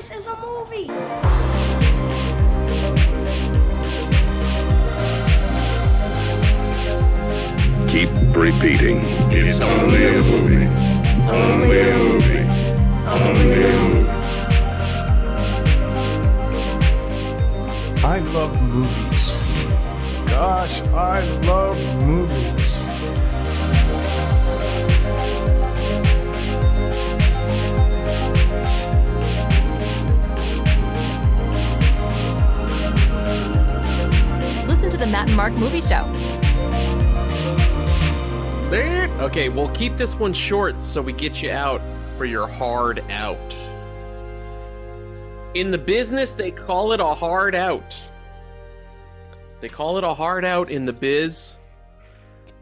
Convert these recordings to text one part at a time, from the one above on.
This is a movie. Keep repeating. It's only a movie. Only a movie. Only a movie. I love movies. Gosh, I love movies. Listen to the Matt and Mark Movie Show. Okay, we'll keep this one short so we get you out for your hard out. In the business, they call it a hard out. They call it a hard out in the biz.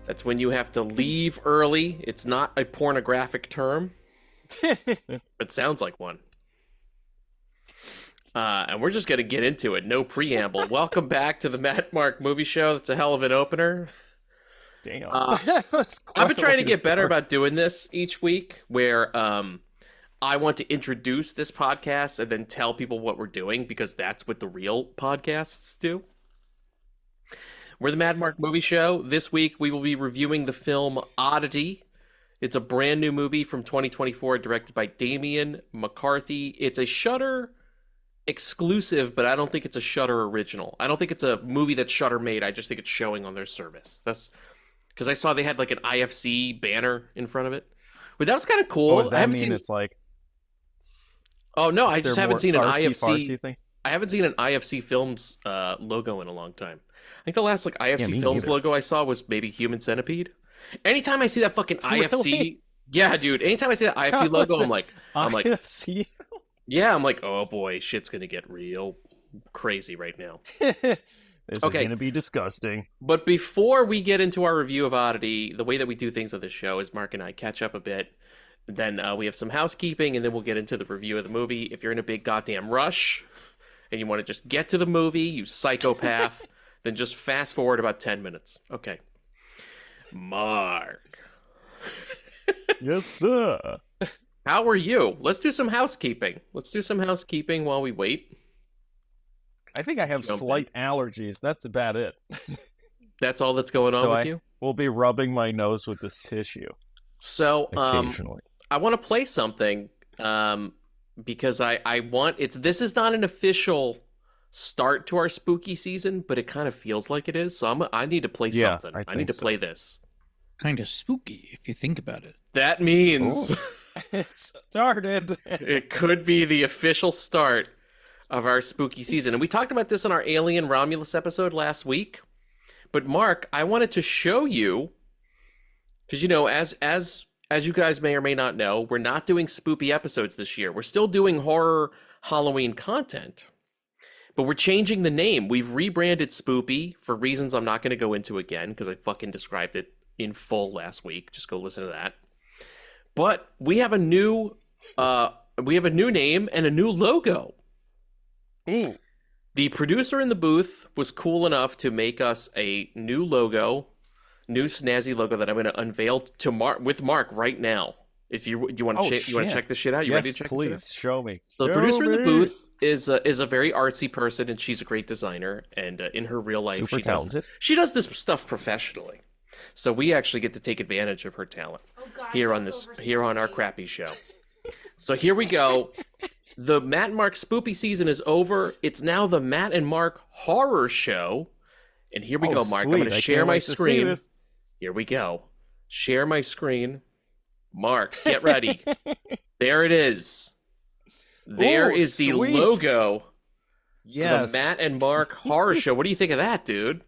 That's when you have to leave early. It's not a pornographic term. It sounds like one. And we're just going to get into it. No preamble. Welcome back to the Matt Mark Movie Show. That's a hell of an opener. Damn. I've been trying to get better about doing this each week, where I want to introduce this podcast and then tell people what we're doing, because that's what the real podcasts do. We're the Mad Mark Movie Show. This week we will be reviewing the film Oddity. It's a brand new movie from 2024, directed by Damian McCarthy. It's a Shudder exclusive, but I don't think it's a Shudder original. I don't think it's a movie that Shudder made. I just think it's showing on their service. That's because I saw they had like an IFC banner in front of it. But that was kind of cool. Does that mean it's like... Oh no, I just haven't seen an IFC thing? I haven't seen an IFC Films logo in a long time. I think the last like IFC Films logo I saw was maybe Human Centipede. Anytime I see that fucking IFC, really? Yeah, dude. Anytime I see that IFC logo, I'm like, IFC? Yeah, I'm like, oh boy, shit's gonna get real crazy right now. This is gonna be disgusting. But before we get into our review of Oddity, the way that we do things on this show is Mark and I catch up a bit. Then we have some housekeeping, and then we'll get into the review of the movie. If you're in a big goddamn rush and you want to just get to the movie, you psychopath, then just fast forward about 10 minutes. Okay. Mark. Yes, sir. How are you? Let's do some housekeeping. Let's do some housekeeping while we wait. I think I have slight allergies. That's about it. That's all that's going on with you? We'll be rubbing my nose with this tissue. So, occasionally. I want to play something because I want this is not an official start to our spooky season, but it kind of feels like it is. So I need to play something. I need to play this. Kind of spooky if you think about it. That means it started. It could be the official start of our spooky season. And we talked about this on our Alien Romulus episode last week. But Mark, I wanted to show you, because, you know, as you guys may or may not know, we're not doing spoopy episodes this year. We're still doing horror Halloween content, but we're changing the name. We've rebranded Spoopy for reasons I'm not going to go into again, because I fucking described it in full last week. Just go listen to that. But we have a new name and a new logo. Ooh. The producer in the booth was cool enough to make us a new logo, new snazzy logo that I'm going to unveil with Mark right now. If you want to check this shit out, you ready to check this shit out? Please show me. So the producer in the booth is a very artsy person, and she's a great designer. And in her real life, she does this stuff professionally. So we actually get to take advantage of her talent here on our crappy show. So here we go. The Matt and Mark Spoopy season is over. It's now the Matt and Mark Horror Show. And here we go, Mark. Sweet. I'm going to share my screen. Here we go. Share my screen. Mark, get ready. There it is. There is the logo for the Matt and Mark Horror Show. What do you think of that, dude?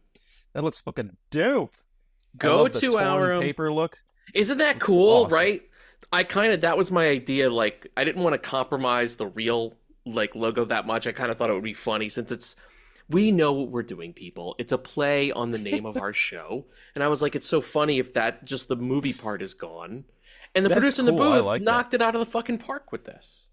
That looks fucking dope. Go to our paper look. Isn't that cool, awesome. Right? That was my idea. Like, I didn't want to compromise the real logo that much. I kind of thought it would be funny since we know what we're doing, people. It's a play on the name of our show. And I was like, it's so funny if that just the movie part is gone. And the producer in the booth knocked it out of the fucking park with this.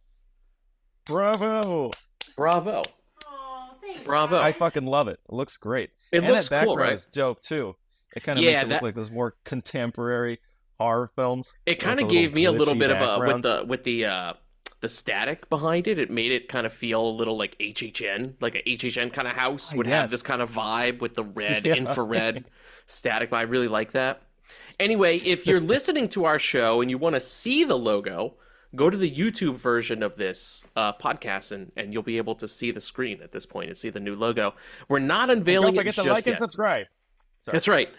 Bravo. Bravo. Oh, thanks. Bravo. I fucking love it. It looks great. It looks that cool, right? It's dope too. It kind of makes it look like those more contemporary horror films. It kind of gave me a little bit of a with the the static behind it. It made it kind of feel a little like HHN, like a HHN kind of house would have this kind of vibe with the red infrared static. I really like that. Anyway, if you're listening to our show and you want to see the logo, go to the YouTube version of this podcast, and you'll be able to see the screen at this point and see the new logo. We're not unveiling it just yet. Don't forget to like and subscribe. Sorry. That's right.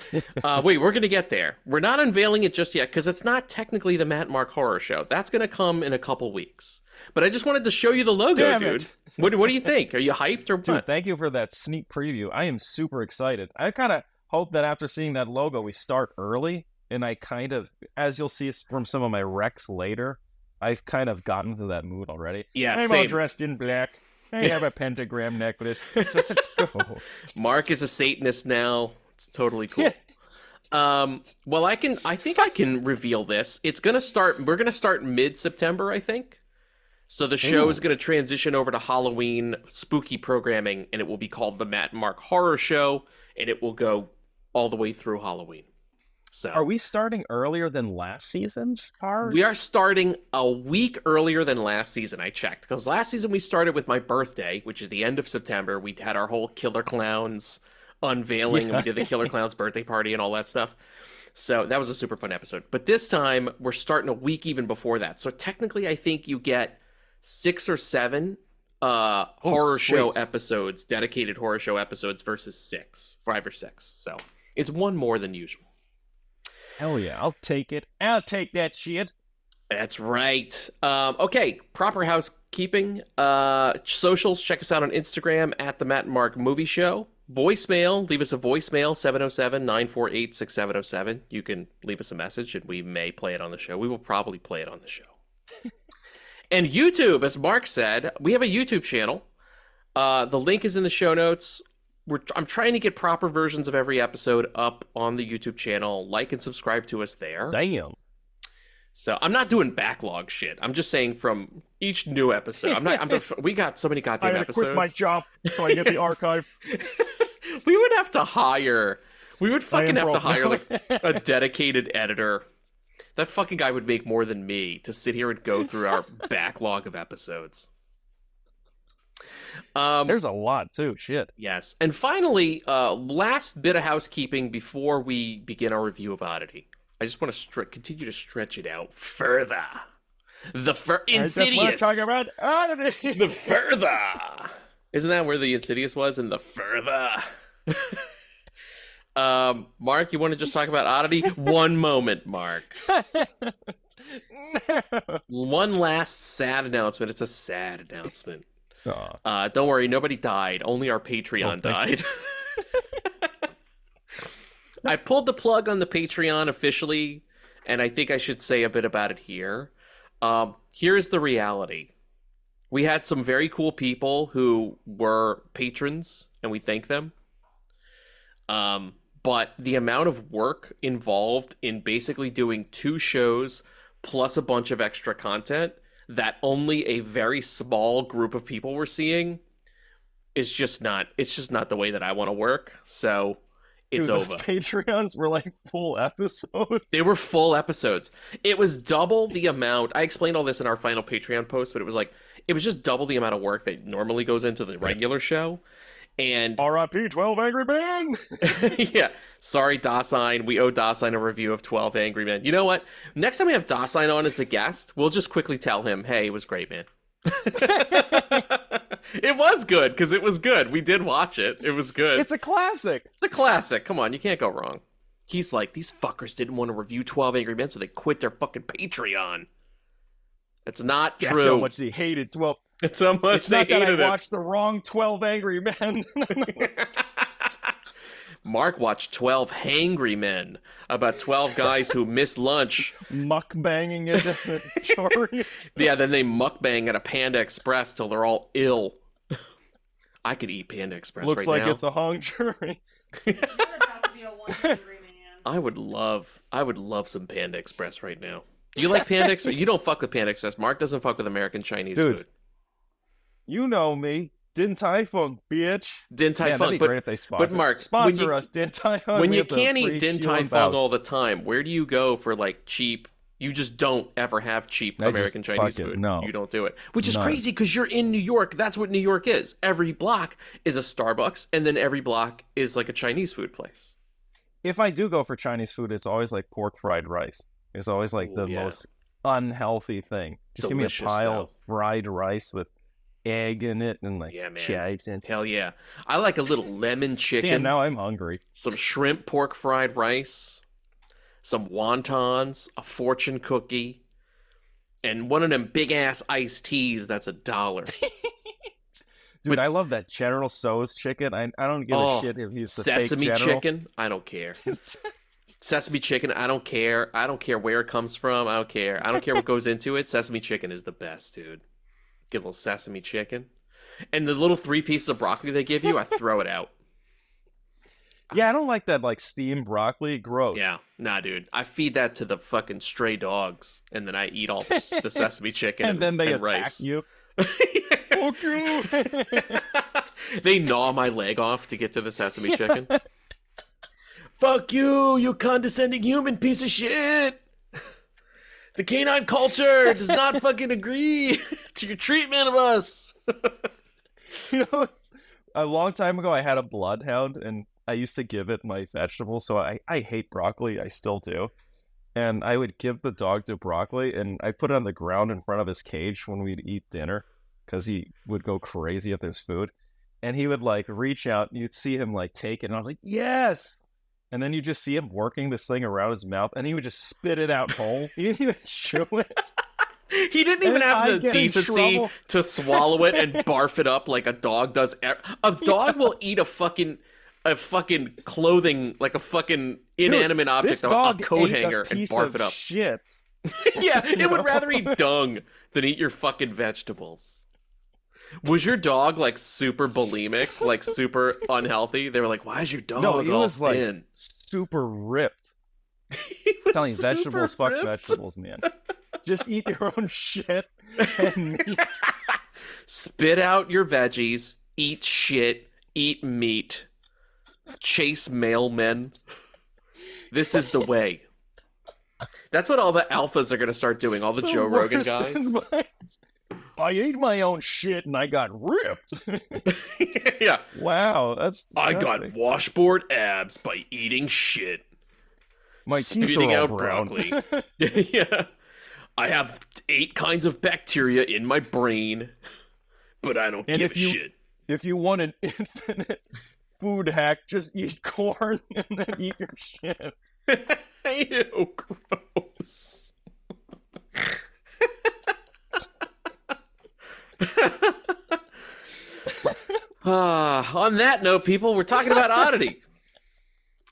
Wait, we're going to get there. We're not unveiling it just yet because it's not technically the Matt and Mark Horror Show. That's going to come in a couple weeks. But I just wanted to show you the logo, Damn dude. it. What do you think? Are you hyped or what? Dude, thank you for that sneak preview. I am super excited. I kind of hope that after seeing that logo, we start early. And I kind of, as you'll see from some of my recs later, I've kind of gotten to that mood already. Yeah, I'm same. all dressed in black. I have a pentagram necklace. So let's go. Mark is a Satanist now. It's totally cool. Well, I think I can reveal this. We're going to start mid-September, I think. So the show is going to transition over to Halloween spooky programming, and it will be called the Matt and Mark Horror Show, and it will go all the way through Halloween. So are we starting earlier than last season's horror? We are starting a week earlier than last season, I checked. Because last season we started with my birthday, which is the end of September. We had our whole Killer Clowns unveiling, and we did the Killer Clowns birthday party and all that stuff. So that was a super fun episode. But this time, we're starting a week even before that. So technically, I think you get 6 or 7 horror show episodes, dedicated horror show episodes versus 5 or 6. So it's one more than usual. Hell yeah, I'll take it. I'll take that shit. That's right. Okay, proper housekeeping. Socials, check us out on Instagram at the Matt and Mark Movie Show. Voicemail, leave us a voicemail, 707-948-6707. You can leave us a message and we may play it on the show. We will probably play it on the show. And YouTube, as Mark said, we have a YouTube channel. The link is in the show notes. I'm trying to get proper versions of every episode up on the YouTube channel. Like and subscribe to us there. Damn. So I'm not doing backlog shit. I'm just saying from each new episode. We got so many goddamn episodes. I quit my job so I get the archive. We would have to hire. We would fucking have to hire like a dedicated editor. That fucking guy would make more than me to sit here and go through our backlog of episodes. There's a lot too. Shit. Yes. And finally, last bit of housekeeping before we begin our review of Oddity. I just want to continue to stretch it out further. Insidious. I just want to talk about Oddity. The further. Isn't that where the Insidious was? In the further. Mark, you want to just talk about Oddity? One moment, Mark. One last sad announcement. It's a sad announcement. Don't worry, nobody died. Only our Patreon died. I pulled the plug on the Patreon officially, and I think I should say a bit about it here. Here's the reality. We had some very cool people who were patrons, and we thank them. But the amount of work involved in basically doing 2 shows plus a bunch of extra content that only a very small group of people were seeing is just not the way that I want to work. So it's over. Those Patreons were like full episodes. They were full episodes. It was double the amount. I explained all this in our final Patreon post, but it was just double the amount of work that normally goes into the regular show. And R.I.P. 12 Angry Men. Yeah. Sorry, Dasein. We owe Dasein a review of 12 Angry Men. You know what? Next time we have Dasein on as a guest, we'll just quickly tell him, hey, it was great, man. It was good, because it was good. We did watch it. It was good. It's a classic. It's a classic. Come on, you can't go wrong. He's like, these fuckers didn't want to review 12 Angry Men, so they quit their fucking Patreon. It's not true. That's how much he hated 12. It's how much it's not they hated that I watched the wrong 12 Angry Men. Mark watched 12 Hangry Men, about 12 guys who miss lunch. Mukbanging it at the Chori. Yeah, then they mukbang at a Panda Express till they're all ill. I could eat Panda Express Looks right like now. it's a hung jury. I would love some Panda Express right now. Do you like Panda Express? You don't fuck with Panda Express. Mark doesn't fuck with American Chinese food. You know me. Din Tai Fung, bitch. Din Tai Fung. Great if they sponsor. But Mark, sponsor us, Din Tai Fung. When you can't eat Din Tai Fung all the time, where do you go for like cheap, You just don't ever have cheap I just American Chinese fuck it, food. no. You don't do it. Which is None. crazy because you're in New York. That's what New York is. Every block is a Starbucks, and then every block is like a Chinese food place. If I do go for Chinese food, it's always like pork fried rice. It's always like the Ooh, yeah. most unhealthy thing. Just Delicious, give me a pile though. of fried rice with egg in it and like Yeah, man. chives and Hell yeah. I like a little lemon chicken. damn, now I'm hungry. Some shrimp pork fried rice, some wontons, a fortune cookie, and one of them big ass iced teas that's $1. Dude, I love that General Tso's chicken. I don't give Oh, a shit if he's the fake Sesame general. chicken, I don't care. Sesame chicken, I don't care. I don't care where it comes from. I don't care. I don't care what goes into it. Sesame chicken is the best, dude. Get a little sesame chicken. And the little 3 pieces of broccoli they give you, I throw it out. Yeah, I don't like that like steamed broccoli. Gross. Yeah, nah, dude. I feed that to the fucking stray dogs, and then I eat all the sesame chicken And then they and attack rice. you. Fuck you. They gnaw my leg off to get to the sesame chicken. Fuck you, you condescending human piece of shit. The canine culture does not fucking agree to your treatment of us. You know, a long time ago, I had a bloodhound, and I used to give it my vegetables. So I hate broccoli. I still do. And I would give the dog to broccoli, and I put it on the ground in front of his cage when we'd eat dinner, because he would go crazy at this food. And he would like reach out, and you'd see him like take it, and I was like, yes. And then you just see him working this thing around his mouth, and he would just spit it out whole. He didn't even chew it. He didn't even And have I the get in decency trouble. to swallow it and barf it up like a dog does. A dog will eat a fucking clothing, like a fucking inanimate Dude, object, this a dog coat ate hanger, a and piece barf of it up. Shit. Yeah, it would rather eat dung than eat your fucking vegetables. Was your dog like super bulimic, like super unhealthy? They were like, "Why is your dog No, he all was like thin?" super ripped. He was Telling you, super vegetables, fuck ripped. vegetables, man. Just eat your own shit. And meat. Spit out your veggies. Eat shit. Eat meat. Chase mailmen. This is the way. That's what all the alphas are going to start doing. All the Joe Rogan Worst guys. is I ate my own shit and I got ripped. Yeah. Wow, that's I disgusting. got washboard abs by eating shit. My teeth Spitting are all out brown. broccoli. Yeah. I have 8 kinds of bacteria in my brain, but I don't And give if a you- shit. If you want an infinite food hack, just eat corn and then eat your shit. Ew, gross. On that note, people, we're talking about Oddity.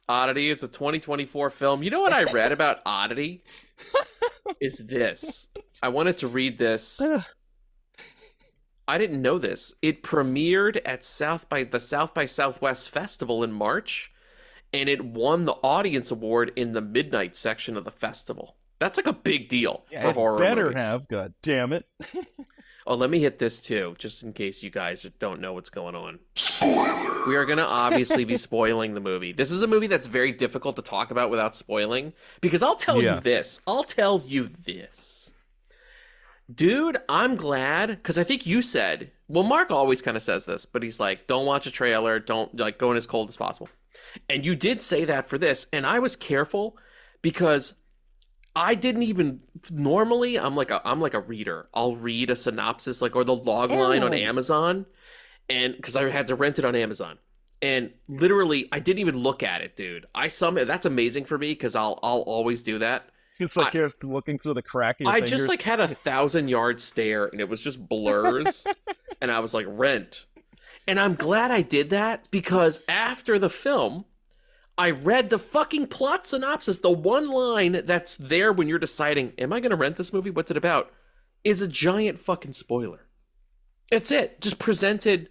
Oddity is a 2024 film. You know what I read about Oddity? Is this. I wanted to read this. I didn't know this. It premiered at the South by Southwest Festival in March, and it won the audience award in the midnight section of the festival. That's like a big deal for It horror better movies. have, god damn it. Oh, let me hit this too, just in case you guys don't know what's going on. We are going to obviously be spoiling the movie. This is a movie that's very difficult to talk about without spoiling, because I'll tell you this. Dude, I'm glad, because I think you said, well, Mark always kind of says this, but he's like, don't watch a trailer, don't like go in as cold as possible. And you did say that for this, and I was careful because I didn't even normally. I'm like a reader. I'll read a synopsis or the log line on Amazon, and because I had to rent it on Amazon, and literally I didn't even look at it, dude. That's amazing for me because I'll always do that. It's like you're looking through the crack of your I fingers. just had a 1,000-yard stare, and it was just blurs, and I was like, rent. And I'm glad I did that because after the film, I read the fucking plot synopsis. The one line that's there when you're deciding, am I going to rent this movie? What's it about? Is a giant fucking spoiler. It's it. Just presented.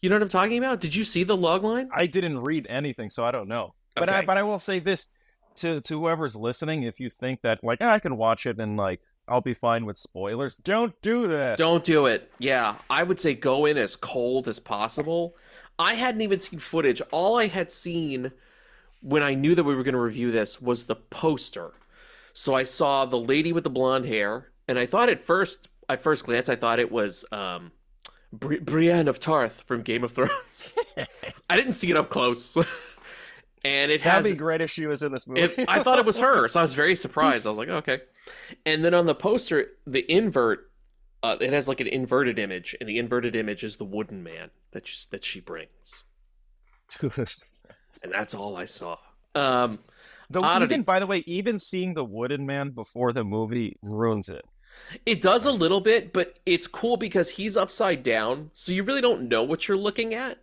You know what I'm talking about? Did you see the log line? I didn't read anything, so I don't know. But Okay. I will say this to whoever's listening: if you think that I can watch it and I'll be fine with spoilers, don't do that. Don't do it. Yeah, I would say go in as cold as possible. I hadn't even seen footage. All I had seen when I knew that we were going to review this was the poster. So I saw the lady with the blonde hair, and I thought at first glance, I thought it was Brienne of Tarth from Game of Thrones. I didn't see it up close. And it has... That'd be great if she was in this movie. I thought it was her, so I was very surprised. I was like, okay. And then on the poster, the invert, it has like an inverted image, and the inverted image is the wooden man that she brings. And that's all I saw. Even, by the way, even seeing the wooden man before the movie ruins it. It does a little bit, but it's cool because he's upside down, so you really don't know what you're looking at.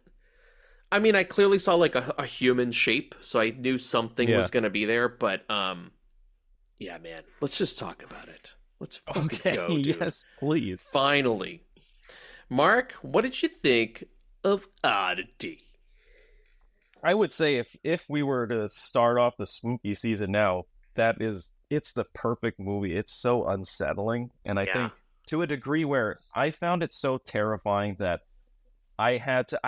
I mean, I clearly saw like a human shape, so I knew something was going to be there, but yeah, man, let's just talk about it. Let's fucking go, dude. Yes, please. Finally. Mark, what did you think of Oddity? I would say if we were to start off the spooky season now, it's the perfect movie. It's so unsettling, and I think to a degree where I found it so terrifying that I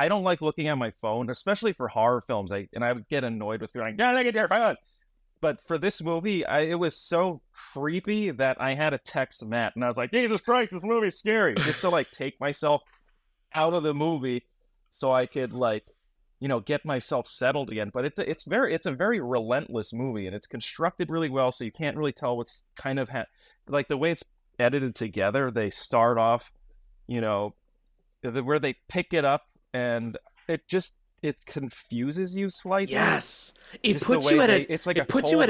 don't like looking at my phone, especially for horror films. I would get annoyed with feeling, yeah, look at your phone. But for this movie, it was so creepy that I had to text Matt, and I was like, Jesus Christ, this movie's scary, just to like take myself out of the movie so I could like, get myself settled again. But it's a very relentless movie, and it's constructed really well, so you can't really tell what's kind of like the way it's edited together. They start off, where they pick it up, and it confuses you slightly. Yes, it puts you at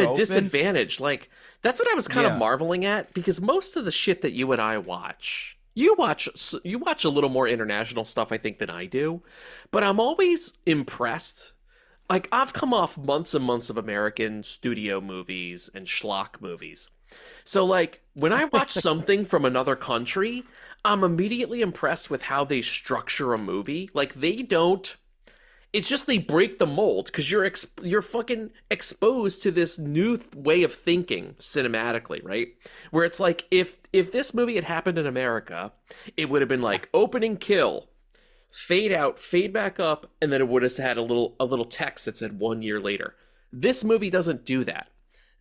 a disadvantage. Like that's what I was kind of marveling at, because most of the shit that you and I watch, you watch a little more international stuff, I think, than I do, but I'm always impressed. Like I've come off months and months of American studio movies and schlock movies. So like when I watch something from another country, I'm immediately impressed with how they structure a movie. Like it's just they break the mold because you're fucking exposed to this new way of thinking cinematically, right? Where it's like if this movie had happened in America, it would have been like opening kill, fade out, fade back up, and then it would have had a little text that said 1 year later. This movie doesn't do that.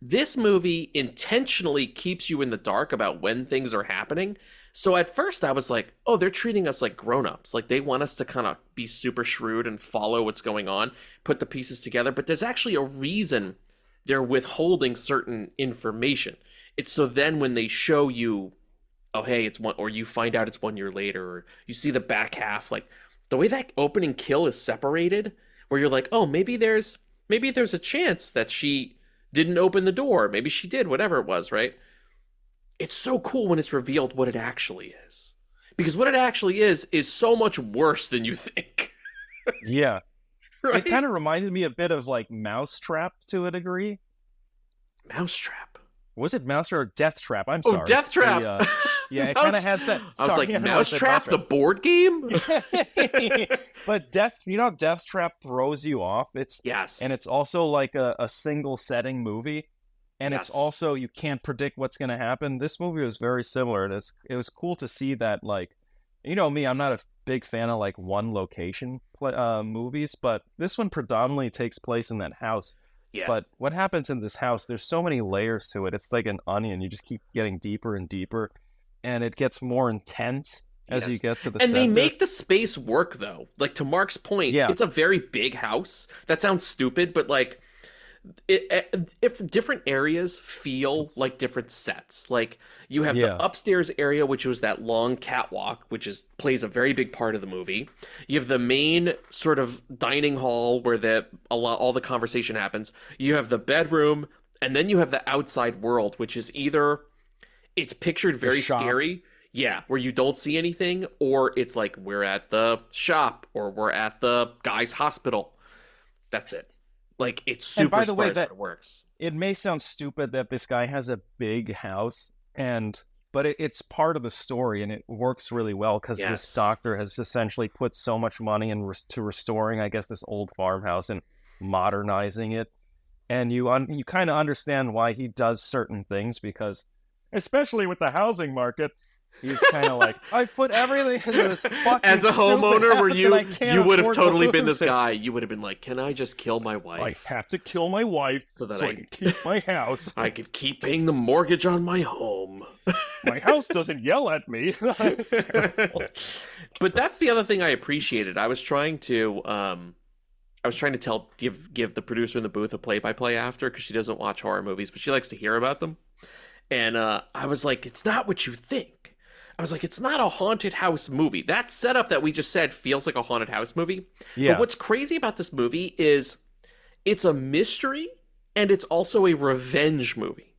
This movie intentionally keeps you in the dark about when things are happening. So at first I was like, oh, they're treating us like grown-ups. Like they want us to kind of be super shrewd and follow what's going on, put the pieces together. But there's actually a reason they're withholding certain information. It's so then when they show you, oh, hey, or you find out it's 1 year later, or you see the back half, like the way that opening kill is separated, where you're like, oh, maybe there's a chance that she didn't open the door. Maybe she did, whatever it was, right? It's so cool when it's revealed what it actually is. Because what it actually is so much worse than you think. Yeah. Right? It kind of reminded me a bit of like Mousetrap to a degree. Mousetrap? Was it Mousetrap or Death Trap? I'm sorry. Oh, Death Trap! Yeah, it kind of has that. I was like, Mousetrap, the board game? But Death Trap throws you off. Yes. And it's also like a single setting movie. And it's also, you can't predict what's going to happen. This movie was very similar. It was cool to see that, like, me, I'm not a big fan of like one location movies, but this one predominantly takes place in that house. Yeah. But what happens in this house, there's so many layers to it. It's like an onion. You just keep getting deeper and deeper, and it gets more intense as you get to the center. And they make the space work, though. Like, to Mark's point, it's a very big house. That sounds stupid, but like, if different areas feel like different sets. Like you have the upstairs area, which was that long catwalk, which plays a very big part of the movie. You have the main sort of dining hall where all the conversation happens. You have the bedroom, and then you have the outside world, which is either it's pictured very scary, where you don't see anything, or it's like we're at the shop or we're at the guy's hospital. That's it. Like, it's super by the way, smart it works. It may sound stupid that this guy has a big house, but it's part of the story, and it works really well because this doctor has essentially put so much money into restoring, I guess, this old farmhouse and modernizing it. And you kind of understand why he does certain things, because, especially with the housing market, He's kind of like, I put everything into this fucking As a homeowner, stupid were house you and I can't you would have afford to totally been lose this it. guy. You would have been like, "Can I just kill my I wife have to kill my wife so that so I I can keep my house. I could keep paying the mortgage on my home?" My house doesn't yell at me. That's terrible. But that's the other thing I appreciated. I was trying to give the producer in the booth a play-by-play after, because she doesn't watch horror movies, but she likes to hear about them. And I was like, it's not what you think. I was like, it's not a haunted house movie. That setup that we just said feels like a haunted house movie. Yeah. But what's crazy about this movie is it's a mystery and it's also a revenge movie.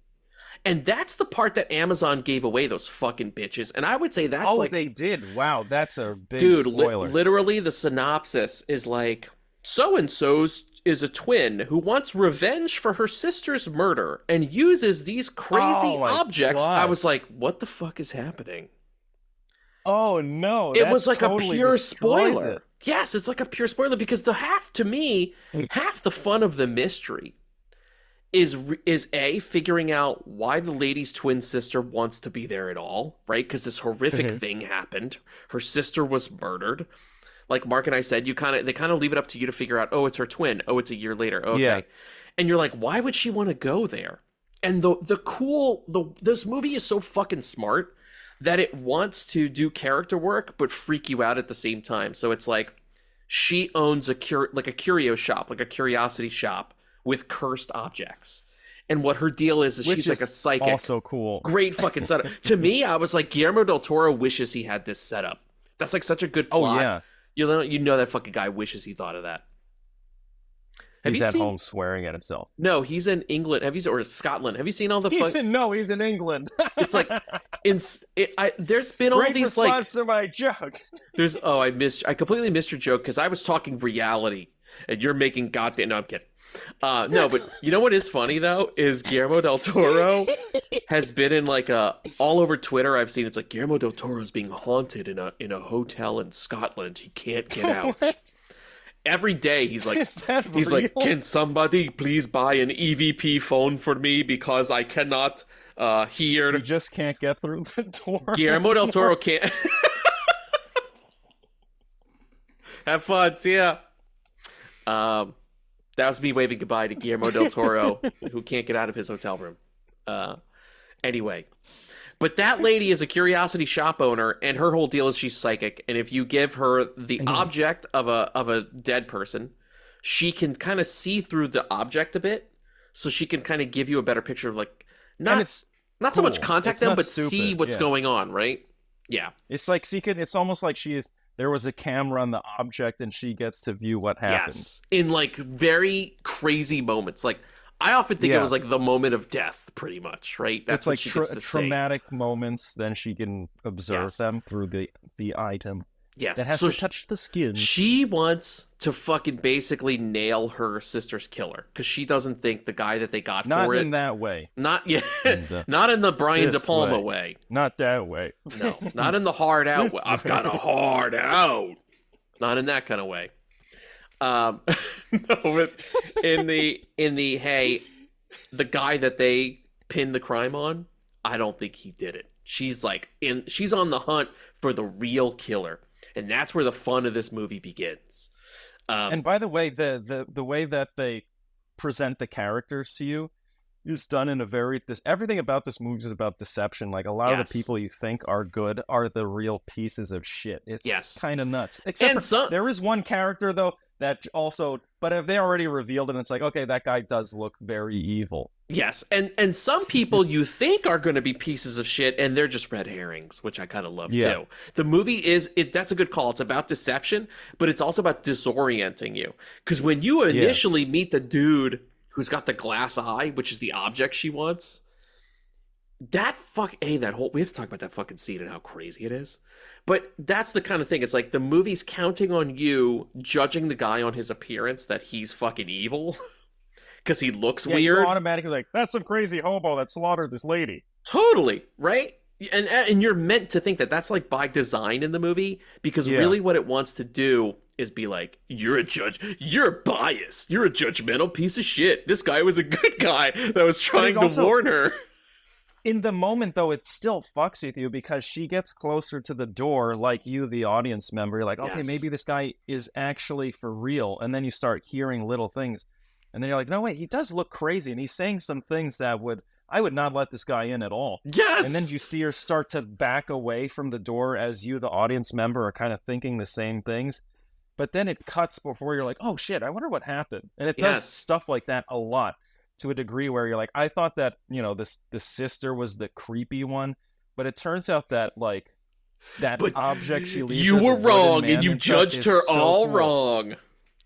And that's the part that Amazon gave away, those fucking bitches. And I would say that's they did. Wow, that's a big dude, spoiler. literally the synopsis is like, so-and-so's is a twin who wants revenge for her sister's murder and uses these crazy Oh my objects. God. I was like, what the fuck is happening? Oh no, It that was like totally a pure destroys spoiler. it. Yes, it's like a pure spoiler, because half the fun of the mystery is A, figuring out why the lady's twin sister wants to be there at all, right? Because this horrific thing happened. Her sister was murdered. Like Mark and I said, they kind of leave it up to you to figure out, oh, it's her twin. Oh, it's a year later. Okay. Yeah. And you're like, why would she want to go there? And this movie is so fucking smart that it wants to do character work but freak you out at the same time. So it's like she owns a curio shop, like a curiosity shop with cursed objects. And what her deal is she's like a psychic. Also cool. Great fucking setup. To me, I was like, Guillermo del Toro wishes he had this setup. That's like such a good plot. Oh yeah. You know that fucking guy wishes he thought of that. He's at home swearing at himself. No, he's in England. Or Scotland. Have you seen all the? He's in England. It's like, there's been all Great these response to my joke. I completely missed your joke because I was talking reality and you're making goddamn. No, I'm kidding. No, but you know what is funny though is Guillermo del Toro has been in like all over Twitter. I've seen it's like Guillermo del Toro is being haunted in a hotel in Scotland. He can't get out. Every day he's like, can somebody please buy an EVP phone for me because I cannot hear. You just can't get through the door. Guillermo del Toro can't. Have fun. See ya. That was me waving goodbye to Guillermo del Toro, who can't get out of his hotel room. Anyway. But that lady is a curiosity shop owner, and her whole deal is she's psychic. And if you give her the object of a dead person, she can kind of see through the object a bit. So she can kind of give you a better picture of like, not so much contact them, but see what's going on, right? Yeah. It's like it's almost like there was a camera on the object and she gets to view what happened. Yes. In like very crazy moments. Like, I often think it was like the moment of death, pretty much, right? That's it's like what she gets to traumatic moments, then she can observe them through the item. Yes. That has to touch the skin. She wants to fucking basically nail her sister's killer because she doesn't think the guy that they got Not for it. in that way. Not yet. Not in the Brian De Palma way. Not that way. No, not in the hard out way. I've got a hard out. Not in that kind of way. No, but in the hey, the guy that they pinned the crime on, I don't think he did it. She's on the hunt for the real killer, and that's where the fun of this movie begins. And by the way, the way that they present the characters to you is done in everything about this movie is about deception. Like a lot of the people you think are good are the real pieces of shit. It's kind of nuts. Except there is one character though that also, but if they already revealed it, it's like, okay, that guy does look very evil. Yes, and some people you think are going to be pieces of shit, and they're just red herrings, which I kind of love too. The movie that's a good call. It's about deception, but it's also about disorienting you. Because when you initially meet the dude who's got the glass eye, which is the object she wants, we have to talk about that fucking scene and how crazy it is. But that's the kind of thing. It's like the movie's counting on you judging the guy on his appearance that he's fucking evil because he looks weird. You're automatically like, that's some crazy hobo that slaughtered this lady. Totally, right? And you're meant to think that that's like by design in the movie because really what it wants to do is be like, you're a judge, you're biased, you're a judgmental piece of shit. This guy was a good guy that was trying to warn her. In the moment, though, it still fucks with you because she gets closer to the door, like you, the audience member. You're like, okay, Yes. maybe this guy is actually for real. And then you start hearing little things. And then you're like, no, wait, he does look crazy. And he's saying some things that I would not let this guy in at all. Yes! And then you see her start to back away from the door as you, the audience member, are kind of thinking the same things. But then it cuts before you're like, oh, shit, I wonder what happened. And it does stuff like that a lot. To a degree where you're like, I thought that, the sister was the creepy one, but it turns out that, like, that object she leaves. You her, were the wooden wrong, man and you stuff, judged her is so all cool. wrong.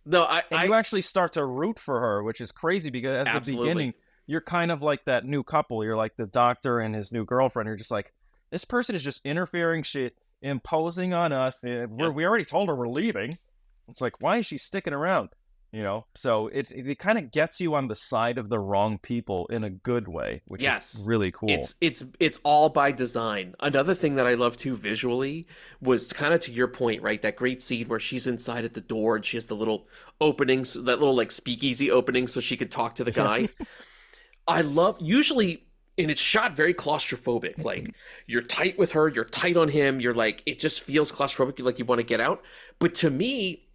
No, And you actually start to root for her, which is crazy because at the Absolutely. beginning, you're kind of like that new couple. You're like the doctor and his new girlfriend. You're just like, this person is just interfering, shit, imposing on us. We already told her we're leaving. It's like, why is she sticking around? So it kind of gets you on the side of the wrong people in a good way, which is really cool. It's all by design. Another thing that I love too visually was kind of to your point, right? That great scene where she's inside at the door and she has the little openings, that little like speakeasy opening so she could talk to the guy. I love usually, and it's shot very claustrophobic. Like you're tight with her, you're tight on him. You're like, it just feels claustrophobic. Like you want to get out. But to me,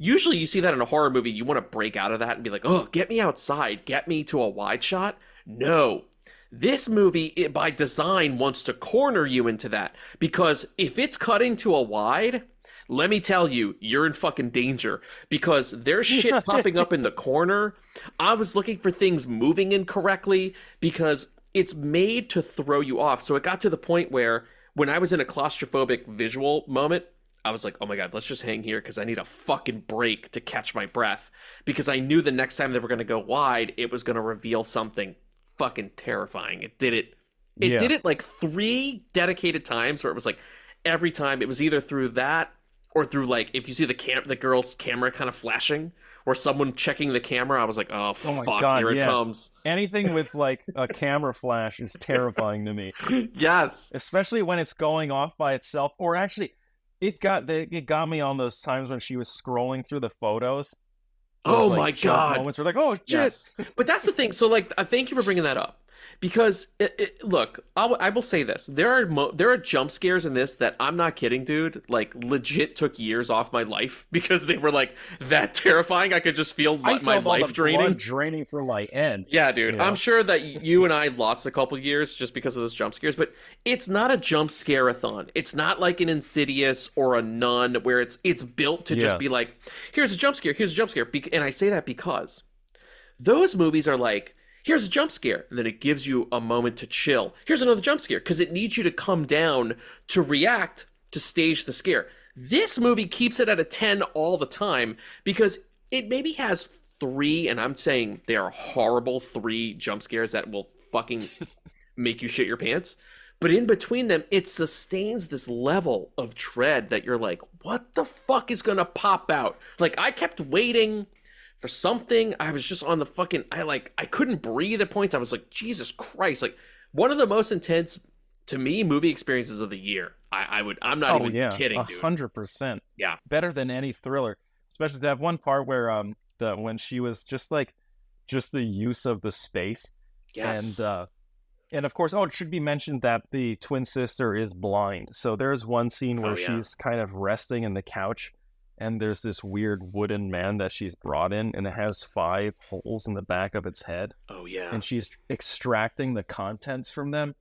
usually you see that in a horror movie, you want to break out of that and be like, oh, get me outside, get me to a wide shot. No. This movie, by design, wants to corner you into that. Because if it's cutting to a wide, let me tell you, you're in fucking danger. Because there's shit popping up in the corner. I was looking for things moving incorrectly because it's made to throw you off. So it got to the point where when I was in a claustrophobic visual moment, I was like, oh my God, let's just hang here because I need a fucking break to catch my breath. Because I knew the next time they were going to go wide, it was going to reveal something fucking terrifying. It did it. It did it like 3 dedicated times where it was like every time it was either through that or through like, if you see the girl's camera kind of flashing or someone checking the camera, I was like, oh my fuck, God, here it comes. Anything with like a camera flash is terrifying to me. Yes. Especially when it's going off by itself, or actually it got me on those times when she was scrolling through the photos. Oh my God. Moments were like, oh shit. Yes. But that's the thing. So like, thank you for bringing that up. Because look, I will say this: there are jump scares in this that I'm not kidding, dude. Like legit took years off my life because they were like that terrifying. I could just feel my life draining from my end. Yeah, dude. I'm sure that you and I lost a couple years just because of those jump scares. But it's not a jump scare-a-thon. It's not like an Insidious or a Nun where it's built to just be like, here's a jump scare, here's a jump scare. And I say that because those movies are like, here's a jump scare, and then it gives you a moment to chill. Here's another jump scare, because it needs you to come down to react to stage the scare. This movie keeps it at a 10 all the time, because it maybe has 3, and I'm saying they are horrible 3 jump scares that will fucking make you shit your pants. But in between them, it sustains this level of dread that you're like, what the fuck is gonna pop out? Like, I kept waiting for something. I was just on the fucking, I couldn't breathe at points. I was like, Jesus Christ. Like, one of the most intense, to me, movie experiences of the year. I'm not even kidding, dude. 100%. Yeah. Better than any thriller. Especially that one part where when she was just the use of the space. Yes. And of course, it should be mentioned that the twin sister is blind. So there's one scene where she's kind of resting in the couch, and there's this weird wooden man that she's brought in, and it has 5 holes in the back of its head. Oh, yeah. And she's extracting the contents from them.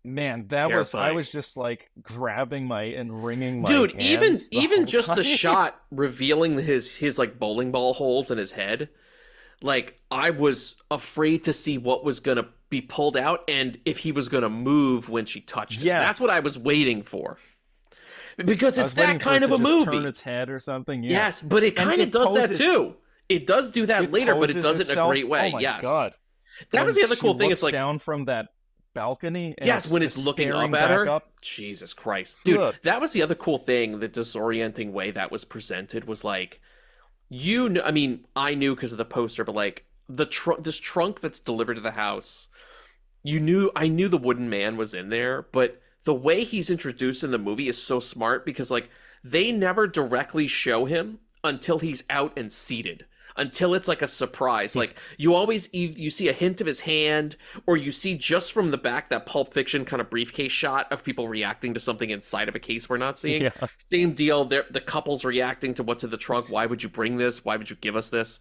Man, Terrifying. I was just like grabbing and wringing my dude, hands even just time. the shot revealing his like bowling ball holes in his head, like I was afraid to see what was gonna be pulled out and if he was gonna move when she touched it. That's what I was waiting for. Because it's that kind of a movie. Turn its head or something. Yeah. Yes, but it kind of does that too. It does do that later, but it does it in a great way. Oh my God. That was the other cool thing. It's It's like down from that balcony. And yes, when it's looking up at her. Jesus Christ, dude, Good. that was the other cool thing. The disorienting way that was presented was like, I mean, I knew because of the poster, but like this trunk that's delivered to the house, I knew the wooden man was in there, but the way he's introduced in the movie is so smart because like they never directly show him until he's out and seated. until it's like a surprise. Like you always you see a hint of his hand, or you see just from the back that Pulp Fiction kind of briefcase shot of people reacting to something inside of a case we're not seeing. Yeah. Same deal. The couple's reacting to what's in the trunk. Why would you bring this? Why would you give us this?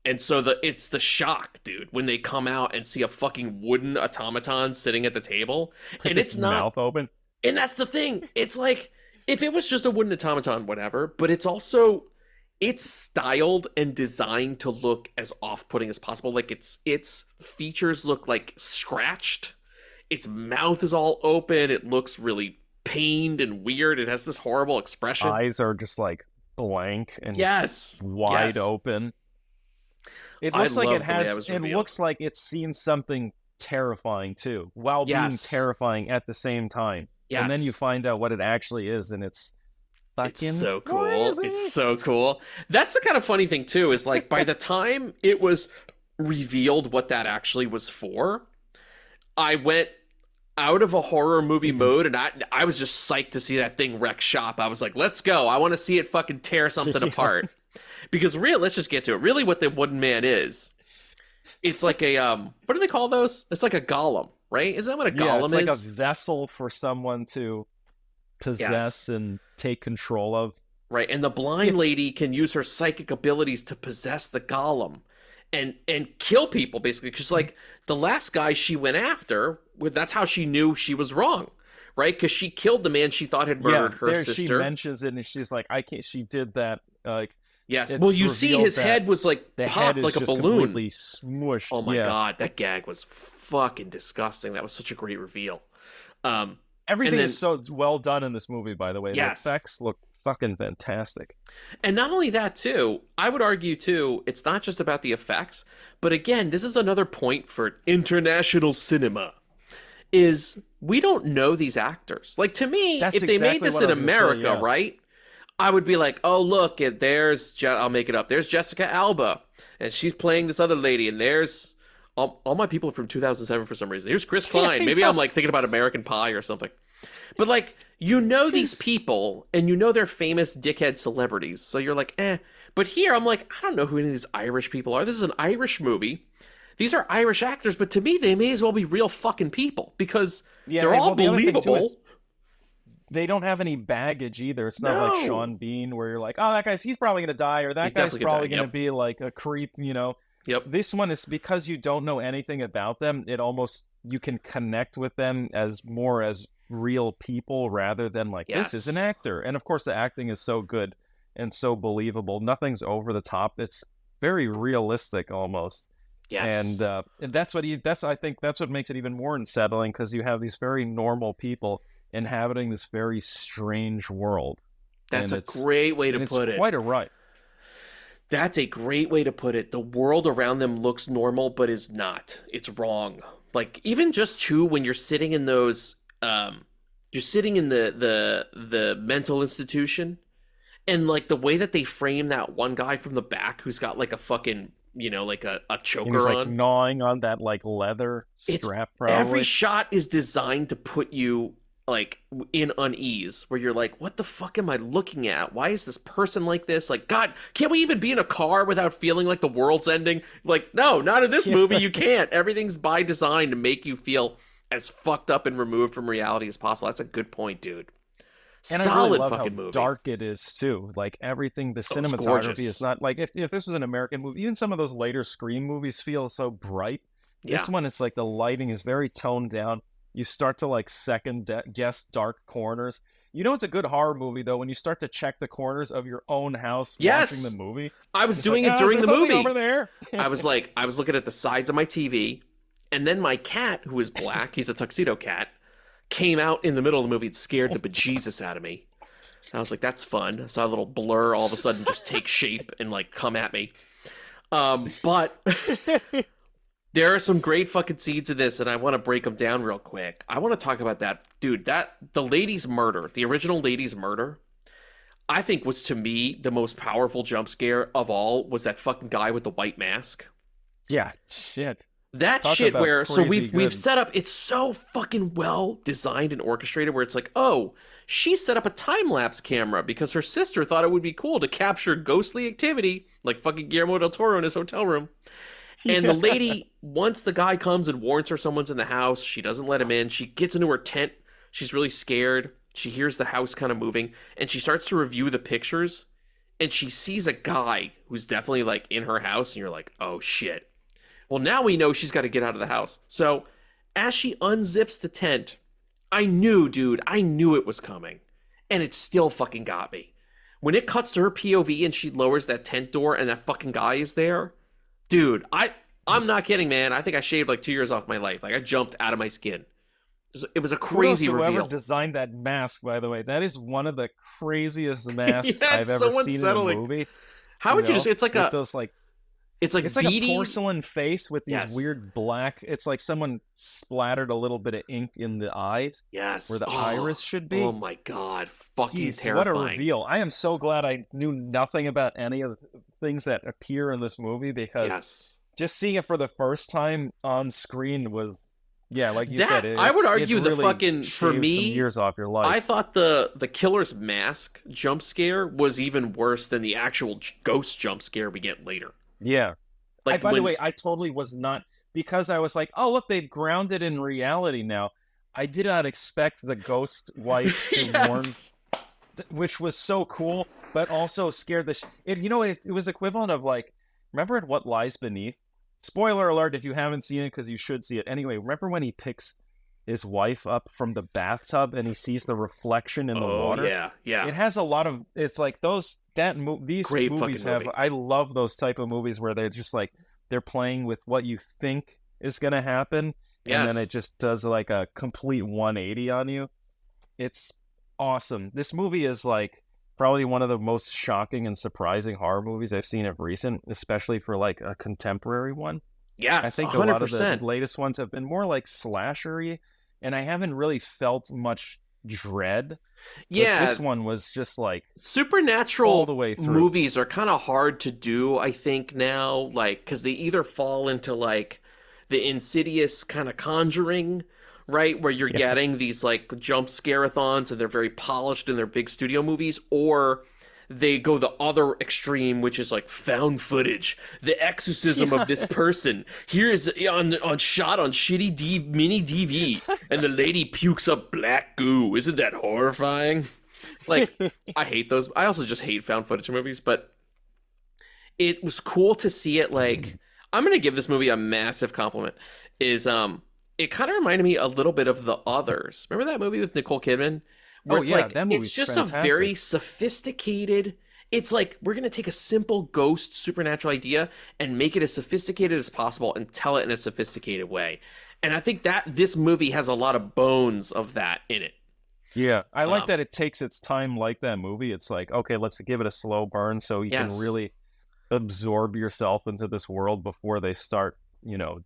And so it's the shock, dude, when they come out and see a fucking wooden automaton sitting at the table, and it's not mouth open. And that's the thing. It's like, if it was just a wooden automaton, whatever, but it's styled and designed to look as off-putting as possible. Like its features look like scratched. Its mouth is all open. It looks really pained and weird. It has this horrible expression. Eyes are just like blank and wide open. It looks like it revealed. looks like it's seen something terrifying too, while being terrifying at the same time. Yes. And then you find out what it actually is, and it's fucking so cool. crazy. It's so cool. That's the kind of funny thing too, is like by the time it was revealed what that actually was for, I went out of a horror movie mode, and I was just psyched to see that thing wreck shop. I was like, let's go. I want to see it fucking tear something apart. Because let's just get to it. Really what the wooden man is, it's like a, what do they call those? It's like a golem, right? Isn't that what a golem is? It's like a vessel for someone to possess and take control of. Right, and the blind lady can use her psychic abilities to possess the golem and kill people, basically. Because, like, the last guy she went after, that's how she knew she was wrong, right? Because she killed the man she thought had murdered her sister. She mentions it, and she's like, I can't, she did that, yes. Well, you see his head was like popped like a balloon. Completely smushed. Oh my god, that gag was fucking disgusting. That was such a great reveal. Everything is so well done in this movie, by the way. Yes. The effects look fucking fantastic. And not only that, too, I would argue, too, it's not just about the effects, but again, this is another point for international cinema, is we don't know these actors. Like, to me, if they made this in America, right, I would be like, oh, look, I'll make it up. There's Jessica Alba, and she's playing this other lady, and there's all my people from 2007 for some reason. Here's Chris Klein. Maybe I'm, like, thinking about American Pie or something. But, like, you know these people, and you know they're famous dickhead celebrities, so you're like, eh. But here, I'm like, I don't know who any of these Irish people are. This is an Irish movie. These are Irish actors, but to me, they may as well be real fucking people, because they're all believable. They don't have any baggage either. It's not like Sean Bean, where you're like, oh, he's probably going to die, or that guy's probably going to be like a creep, you know? Yep. This one is, because you don't know anything about them, you can connect with them as real people rather than like, this is an actor. And of course the acting is so good and so believable. Nothing's over the top. It's very realistic almost. Yes. And that's what I think that's what makes it even more unsettling, because you have these very normal people inhabiting this very strange world. That's a great way to put it. Quite a right. That's a great way to put it. The world around them looks normal, but is not. It's wrong. Like, even just too, when you're sitting in those, you're sitting in the mental institution, and like the way that they frame that one guy from the back who's got like a fucking, you know, like a choker he's, on, like, gnawing on that like leather strap. Probably every shot is designed to put you like in unease, where you're like, what the fuck am I looking at? Why is this person like this? Like, God, can't we even be in a car without feeling like the world's ending? Like, no, not in this movie. You can't. Everything's by design to make you feel as fucked up and removed from reality as possible. That's a good point, dude. And solid I really love fucking how movie. dark it is too. Like, everything, the cinematography is not like, if this was an American movie, even some of those later Scream movies feel so bright. This one, it's like the lighting is very toned down. You start to like guess dark corners. You know, it's a good horror movie though when you start to check the corners of your own house watching the movie. I was doing it during the movie. Over there. I was looking at the sides of my TV, and then my cat, who is black, he's a tuxedo cat, came out in the middle of the movie and scared the bejesus out of me. I was like, that's fun. I saw a little blur all of a sudden just take shape and like come at me. But there are some great fucking scenes in this, and I want to break them down real quick. I want to talk about that. Dude, the lady's murder, the original lady's murder, I think was, to me, the most powerful jump scare of all, was that fucking guy with the white mask. Yeah, shit. That Talk shit about where so crazy we've good. set up, it's so fucking well designed and orchestrated where it's like, oh, she set up a time-lapse camera because her sister thought it would be cool to capture ghostly activity like fucking Guillermo del Toro in his hotel room. And the lady, once the guy comes and warns her someone's in the house, she doesn't let him in. She gets into her tent. She's really scared. She hears the house kind of moving and she starts to review the pictures and she sees a guy who's definitely like in her house and you're like, oh shit. Well, now we know she's got to get out of the house. So as she unzips the tent, I knew it was coming. And it still fucking got me. When it cuts to her POV and she lowers that tent door and that fucking guy is there, dude, I'm not kidding, man. I think I shaved like 2 years off my life. Like I jumped out of my skin. It was a crazy reveal. Whoever designed that mask, by the way, that is one of the craziest masks Yeah, I've it's ever so seen unsettling. in a movie. How would you just? It's like with those like it's like a beady. porcelain face with these Yes. weird black. It's like someone splattered a little bit of ink in the eyes Yes, where the iris should be. Oh my god, fucking Jeez, terrifying! what a reveal! I am so glad I knew nothing about any of the things that appear in this movie because Yes, just seeing it for the first time on screen was, yeah, like you That- said. I would argue it the really fucking- for shaves me, some years off your life. I thought the killer's mask jump scare was even worse than the actual ghost jump scare we get later. Yeah. Like by the when- way, I totally was not, because I was like, oh, look, they've grounded in reality now. I did not expect the ghost wife to warn, Yes. which was so cool, but also scared the it was equivalent of like, remember in What Lies Beneath? Spoiler alert if you haven't seen it, because you should see it. Anyway, remember when he picks his wife up from the bathtub and he sees the reflection in the water? Yeah. It has a lot of, it's like these Great movies fucking have, movie. I love those type of movies where they're just like, they're playing with what you think is going to happen. And then Yes. it just does like a complete 180 on you. It's awesome. This movie is like probably one of the most shocking and surprising horror movies I've seen of recent, especially for like a contemporary one. Yes, I think 100%. a lot of the latest ones have been more like slashery, and I haven't really felt much dread. Yeah, But this one was just like supernatural all the way through. movies are kind of hard to do, I think, now, like, because they either fall into like the Insidious kind of Conjuring, right, where you're getting these like jump scare-a-thons and they're very polished in their big studio movies, or they go the other extreme, which is like found footage, the exorcism of this person. Here's on shot on shitty mini DV, and the lady pukes up black goo. Isn't that horrifying? Like, I hate those. I also just hate found footage movies, but it was cool to see it. Like, I'm gonna give this movie a massive compliment. It kind of reminded me a little bit of The Others. Remember that movie with Nicole Kidman? Where Oh, it's yeah, like, that movie's it's just fantastic. a very sophisticated. It's like, we're going to take a simple ghost supernatural idea and make it as sophisticated as possible and tell it in a sophisticated way. And I think that this movie has a lot of bones of that in it. Yeah, I like that it takes its time like that movie. It's like, okay, let's give it a slow burn so you Yes. can really absorb yourself into this world before they start,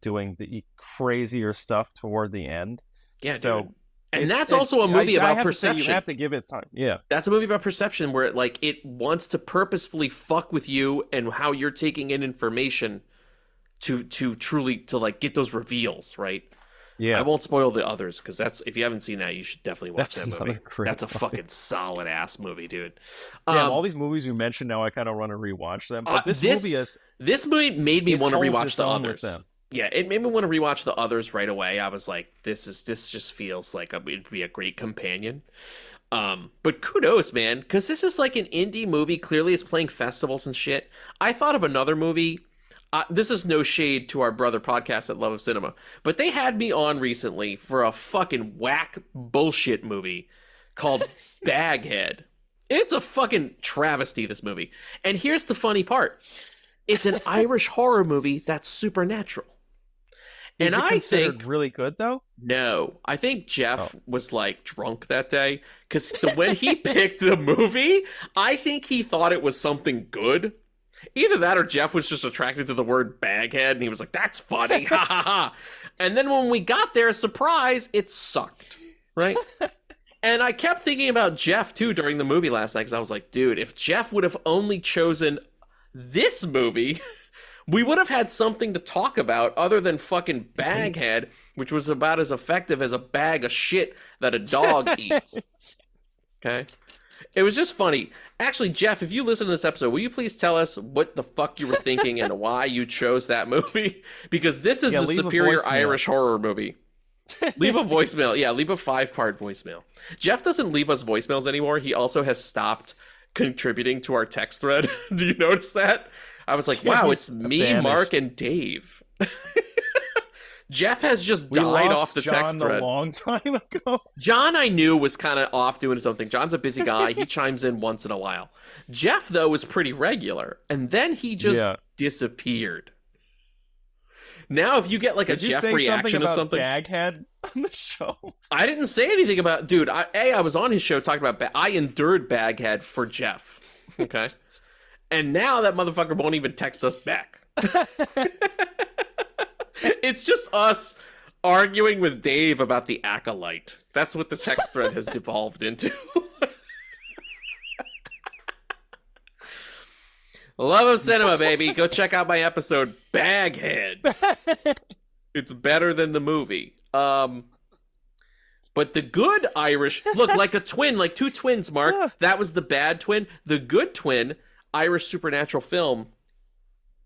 doing the crazier stuff toward the end. Yeah, dude. So And that's also a movie about perception. You have to give it time. Yeah. That's a movie about perception where it wants to purposefully fuck with you and how you're taking in information to truly get those reveals, right? Yeah. I won't spoil The Others because if you haven't seen that, you should definitely watch That's that movie. another great That's a movie. fucking solid ass movie, dude. Damn, all these movies you mentioned now, I kind of want to rewatch them. But this movie is... This movie made me it want to holds rewatch its The own with Others. them. Yeah, it made me want to rewatch The Others right away. I was like, this just feels like it'd be a great companion. But kudos, man, because this is like an indie movie. Clearly, it's playing festivals and shit. I thought of another movie. This is no shade to our brother podcast at Love of Cinema, but they had me on recently for a fucking whack bullshit movie called Baghead. It's a fucking travesty, this movie. And here's the funny part. It's an Irish horror movie that's supernatural. Is And it I considered think really good, though? no, I think Jeff was like drunk that day because when he picked the movie, I think he thought it was something good. Either that or Jeff was just attracted to the word baghead and he was like, that's funny. Ha ha ha. And then when we got there, surprise, it sucked. Right? And I kept thinking about Jeff too during the movie last night because I was like, dude, if Jeff would have only chosen this movie, we would have had something to talk about other than fucking Baghead, which was about as effective as a bag of shit that a dog eats. Okay? It was just funny. Actually, Jeff, if you listen to this episode, will you please tell us what the fuck you were thinking and why you chose that movie? Because this is the superior Irish horror movie. Leave a voicemail. Yeah, leave a 5-part voicemail. Jeff doesn't leave us voicemails anymore. He also has stopped contributing to our text thread. Do you notice that? I was like, wow, it's me, vanished. Mark, and Dave. Jeff has just died off the text thread. A long time ago. John, I knew, was kind of off doing his own thing. John's a busy guy. He chimes in once in a while. Jeff, though, was pretty regular. And then he just disappeared. Now, if you get like a Jeff reaction to something, Baghead on the show. I didn't say anything about, dude. I was on his show talking about. I endured Baghead for Jeff. Okay, and now that motherfucker won't even text us back. It's just us arguing with Dave about the Acolyte. That's what the text thread has devolved into. Love of cinema, baby. Go check out my episode, Baghead. It's better than the movie. But the good Irish... Look, like a twin, like two twins, Mark. Yeah. That was the bad twin. The good twin, Irish supernatural film,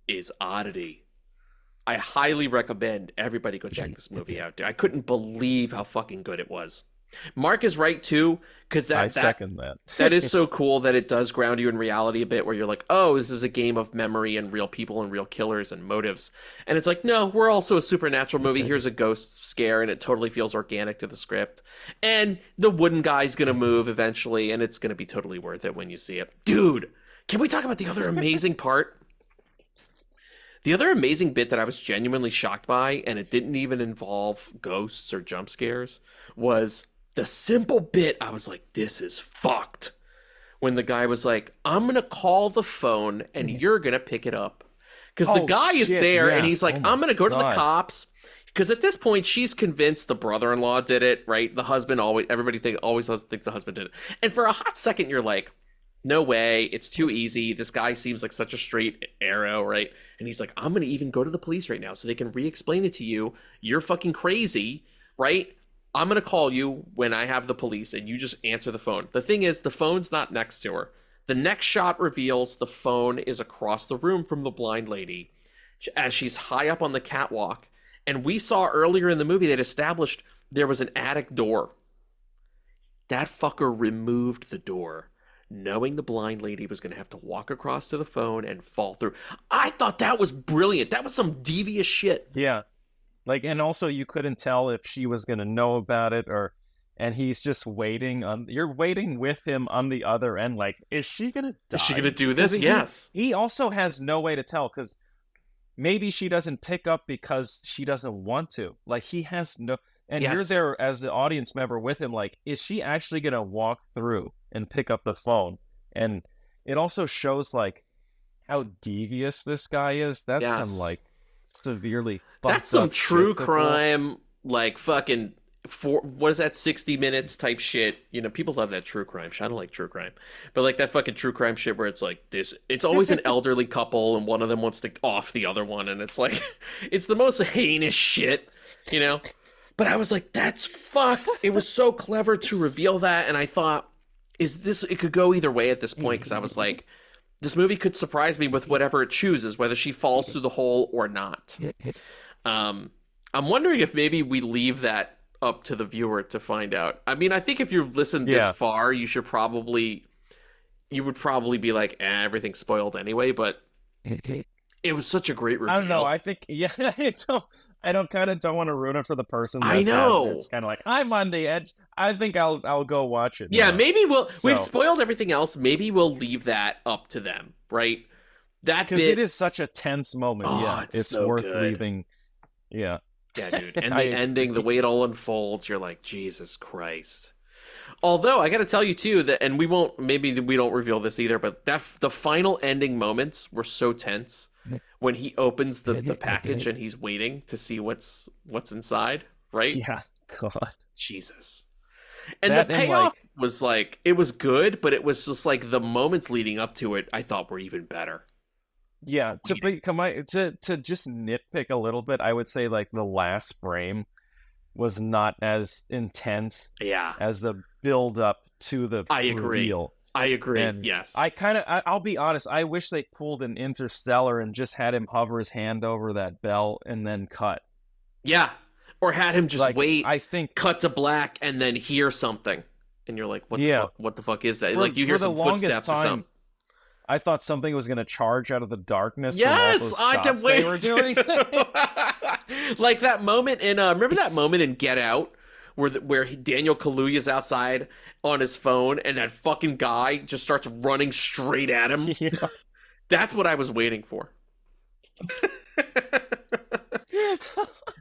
is Oddity. I highly recommend everybody go check this movie out. I couldn't believe how fucking good it was. Mark is right too, because I second that. That is so cool that it does ground you in reality a bit, where you're like, oh, this is a game of memory and real people and real killers and motives. And it's like, no, we're also a supernatural movie. Here's a ghost scare, and it totally feels organic to the script. And the wooden guy's gonna move eventually, and it's gonna be totally worth it when you see it. Dude, can we talk about the other amazing part? The other amazing bit that I was genuinely shocked by, and it didn't even involve ghosts or jump scares, was the simple bit. I was like, this is fucked. When the guy was like, I'm going to call the phone and you're going to pick it up. Because the guy is there and he's like, I'm going to go to the cops. Because at this point, she's convinced the brother-in-law did it, right? The husband always thinks the husband did it. And for a hot second, you're like, no way, it's too easy. This guy seems like such a straight arrow, right? And he's like, I'm going to even go to the police right now so they can re-explain it to you. You're fucking crazy, right? I'm going to call you when I have the police and you just answer the phone. The thing is, the phone's not next to her. The next shot reveals the phone is across the room from the blind lady as she's high up on the catwalk. And we saw earlier in the movie that established there was an attic door. That fucker removed the door, knowing the blind lady was going to have to walk across to the phone and fall through. I thought that was brilliant. That was some devious shit. Yeah. Like, and also you couldn't tell if she was going to know about it and he's just waiting you're waiting with him on the other end. Like, is she going to die? Is she going to do this? Yes. He also has no way to tell, because maybe she doesn't pick up because she doesn't want to. Like, he has no, and you're there as the audience member with him. Like, is she actually going to walk through and pick up the phone? And it also shows like how devious this guy is. That's some like severely that's some true crime, like fucking what is that, 60 Minutes type shit. You know, people love that true crime shit. I don't like true crime, but like that fucking true crime shit where it's like this, it's always an elderly couple and one of them wants to off the other one, and it's like it's the most heinous shit, you know. But I was like, that's fucked. It was so clever to reveal that, and I thought, it could go either way at this point, because I was like, this movie could surprise me with whatever it chooses, whether she falls through the hole or not. I'm wondering if maybe we leave that up to the viewer to find out. I mean, I think if you've listened this far, you would probably be like, everything's spoiled anyway, but it was such a great reveal. I don't know. I think, I don't want to ruin it for the person. I know. It's kind of like, I'm on the edge. I think I'll go watch it. Yeah, maybe we've spoiled everything else. Maybe we'll leave that up to them, right? That bit, it is such a tense moment. It's so worth leaving. Yeah, dude. And the ending, the way it all unfolds, you're like, Jesus Christ. Although I got to tell you too that, and maybe we don't reveal this either, but the final ending moments were so tense when he opens the package and he's waiting to see what's inside, right? Yeah, God, Jesus. And the payoff was like, it was good, but it was just like the moments leading up to it, I thought were even better. Yeah, to just nitpick a little bit, I would say like the last frame was not as intense Yeah, as the build up to the I agree. reveal. I agree. And Yes. I'll be honest, I wish they pulled an Interstellar and just had him hover his hand over that bell and then cut. Yeah. Or had him just Like, wait, I think cut to black, and then hear something. And you're like, what the fuck is that? For- Like, you hear for the some longest footsteps or time, something. I thought something was going to charge out of the darkness. Yes, from all those I shots can wait. they were doing. Like that moment in remember that moment in Get Out where Daniel Kaluuya's outside on his phone and that fucking guy just starts running straight at him. Yeah. That's what I was waiting for.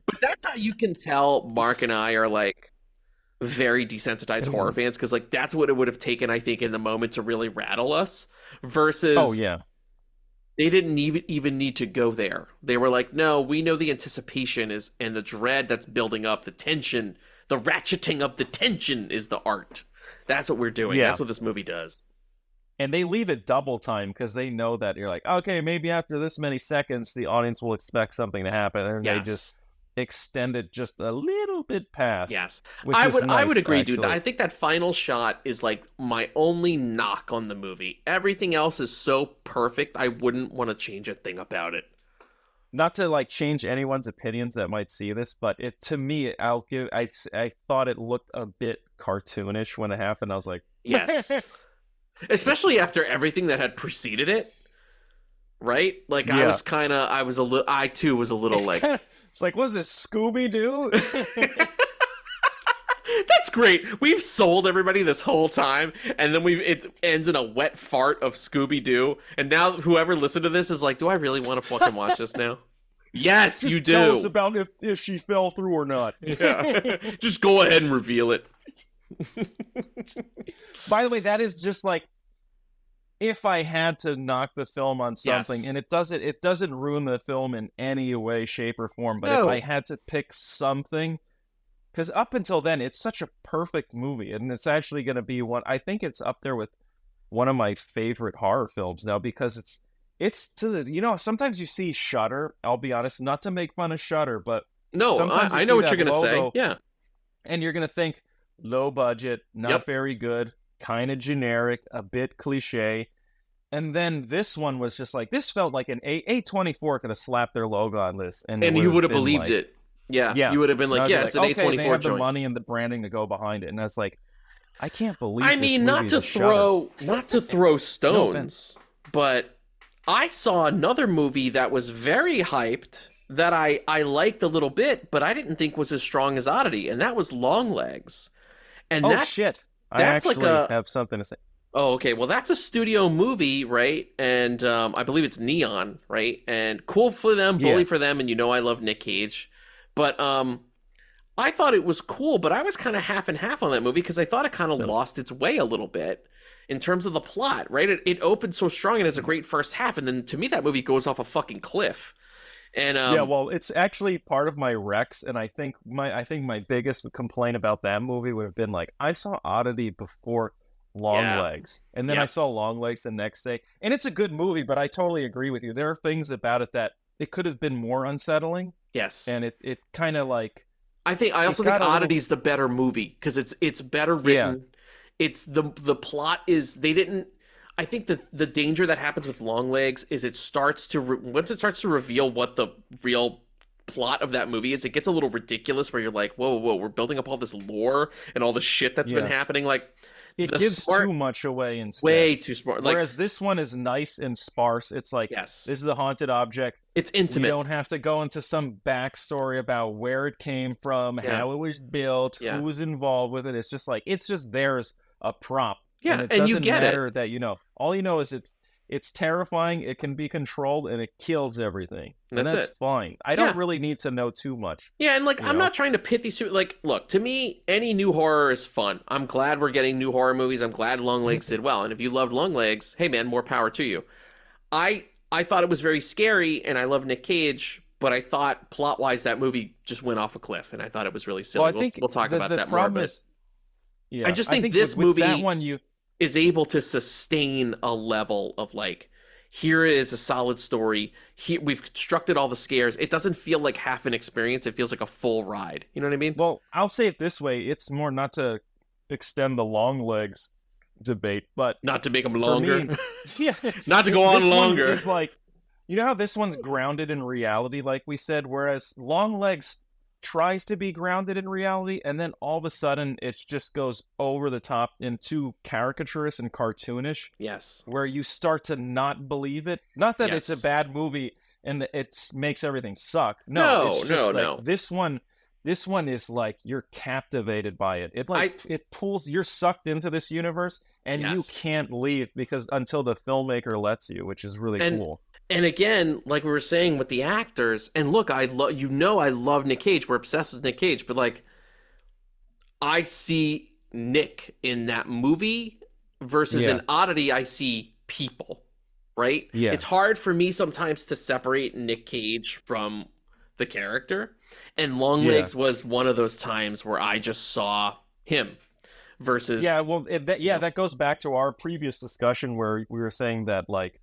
But that's how you can tell Mark and I are like very desensitized horror fans, because like that's what it would have taken, I think, in the moment to really rattle us. Versus, Oh yeah, they didn't even need to go there. They were like, no, we know the anticipation is and the dread that's building up, the tension, the ratcheting of the tension is the art. That's what we're doing. Yeah. That's what this movie does. and they leave it double time because they know that you're like, okay, maybe after this many seconds, the audience will expect something to happen, and they just extend it just a little bit past. Yes, which I is would nice, agree, actually. dude. I think that final shot is like my only knock on the movie. Everything else is so perfect. I wouldn't want to change a thing about it. Not to like change anyone's opinions that might see this, but it to me, I thought it looked a bit cartoonish when it happened. I was like, Yes, especially after everything that had preceded it. Right? Like Yeah. I too was a little like. it's like, was this Scooby Doo? That's great. We've sold everybody this whole time, and then it ends in a wet fart of Scooby Doo, and now whoever listened to this is like, do I really want to fucking watch this now? Yes, Just you do. tell us about if she fell through or not. Yeah. Just go ahead and reveal it. By the way, that is just like, if I had to knock the film on something, Yes. and it doesn't ruin the film in any way, shape, or form, but No. if I had to pick something, because up until then, it's such a perfect movie, and it's actually going to be I think it's up there with one of my favorite horror films now, because it's to the, sometimes you see Shudder, I'll be honest, not to make fun of Shudder, but No, sometimes you I see know what that you're gonna say. logo, Yeah. and you're going to think, low budget, not Yep. very good, kind of generic, a bit cliche. And then this one was just like, this felt like an A24 could have slapped their logo on this. And You would have been believed like, it. Yeah. Yeah. You would have been And like, I'd be yeah, it's an okay, they A24 have the joint. money and the branding to go behind it. And I was like, I can't believe I this mean, movie is a Shudder. not to throw No stones, offense. but I saw another movie that was very hyped that I liked a little bit, but I didn't think was as strong as Oddity, and that was Longlegs. And Oh, that's shit. I that's like actually have something to say. Oh, okay. Well, that's a studio movie, right? And I believe it's Neon, right? And cool for them, bully Yeah. for them, and I love Nick Cage. But I thought it was cool, but I was kind of half and half on that movie because I thought it kind of lost its way a little bit in terms of the plot, right? It opened so strong and has a great first half, and then to me that movie goes off a fucking cliff. And Yeah, well, it's actually part of my Rex, and I think my biggest complaint about that movie would have been like, I saw Oddity before Longlegs, and then I Yep. saw Longlegs the next day, and it's a good movie, but I totally agree with you. There are things about it that it could have been more unsettling, yes, and it kind of like, I also think got a little- Oddity's the better movie because it's better written. It's the plot is they didn't. I think the danger that happens with Longlegs is it starts to once it starts to reveal what the real plot of that movie is, it gets a little ridiculous where you're like, whoa, we're building up all this lore and all the shit that's been Yeah. happening. Like it the gives smart- too much away instead. way too smart. Like Whereas this one is nice and sparse. It's like, yes, this is a haunted object. it's We intimate. don't have to go into some backstory about where it came from, Yeah. how it was built, Yeah. who was involved with it. It's just like, it's just there as a prop. Yeah, and it and you doesn't get it. matter that all you know is it's terrifying, it can be controlled, and it kills everything. And That's that's it. fine. I don't Yeah. really need to know too much. Yeah, and like You I'm know? not trying to pit these two. Like, look, to me, any new horror is fun. I'm glad we're getting new horror movies. I'm glad Longlegs did well. And if you loved Longlegs, hey man, more power to you. I thought it was very scary, and I love Nick Cage, but I thought plot wise that movie just went off a cliff, and I thought it was really silly. Well, I think we'll talk about the that more. problem But is, yeah, I just think with this that movie- one, is able to sustain a level of like Here is a solid story. Here we've constructed all the scares. It doesn't feel like half an experience. It feels like a full ride. You know what I mean? Well, I'll say it this way: it's more not to extend the long legs debate, but Not to make them for longer. me, yeah, Not to go on this one longer. is like, you know how this one's grounded in reality, like we said, whereas Long Legs tries to be grounded in reality, and then all of a sudden it just goes over the top into caricaturous and cartoonish, Yes. where you start to not believe it. Not that it's Yes. a bad movie and it makes everything suck. No, it's just like, this one is like you're captivated by it. It pulls, you're sucked into this universe and you Yes. can't leave because until the filmmaker lets you, which is really cool. And again, like we were saying with the actors, and look, I love Nick Cage. We're obsessed with Nick Cage, but like I see Nick in that movie versus in Oddity, I see people, right? Yeah. It's hard for me sometimes to separate Nick Cage from the character. And Longlegs was one of those times where I just saw him versus... Yeah, well, that goes back to our previous discussion where we were saying that, like,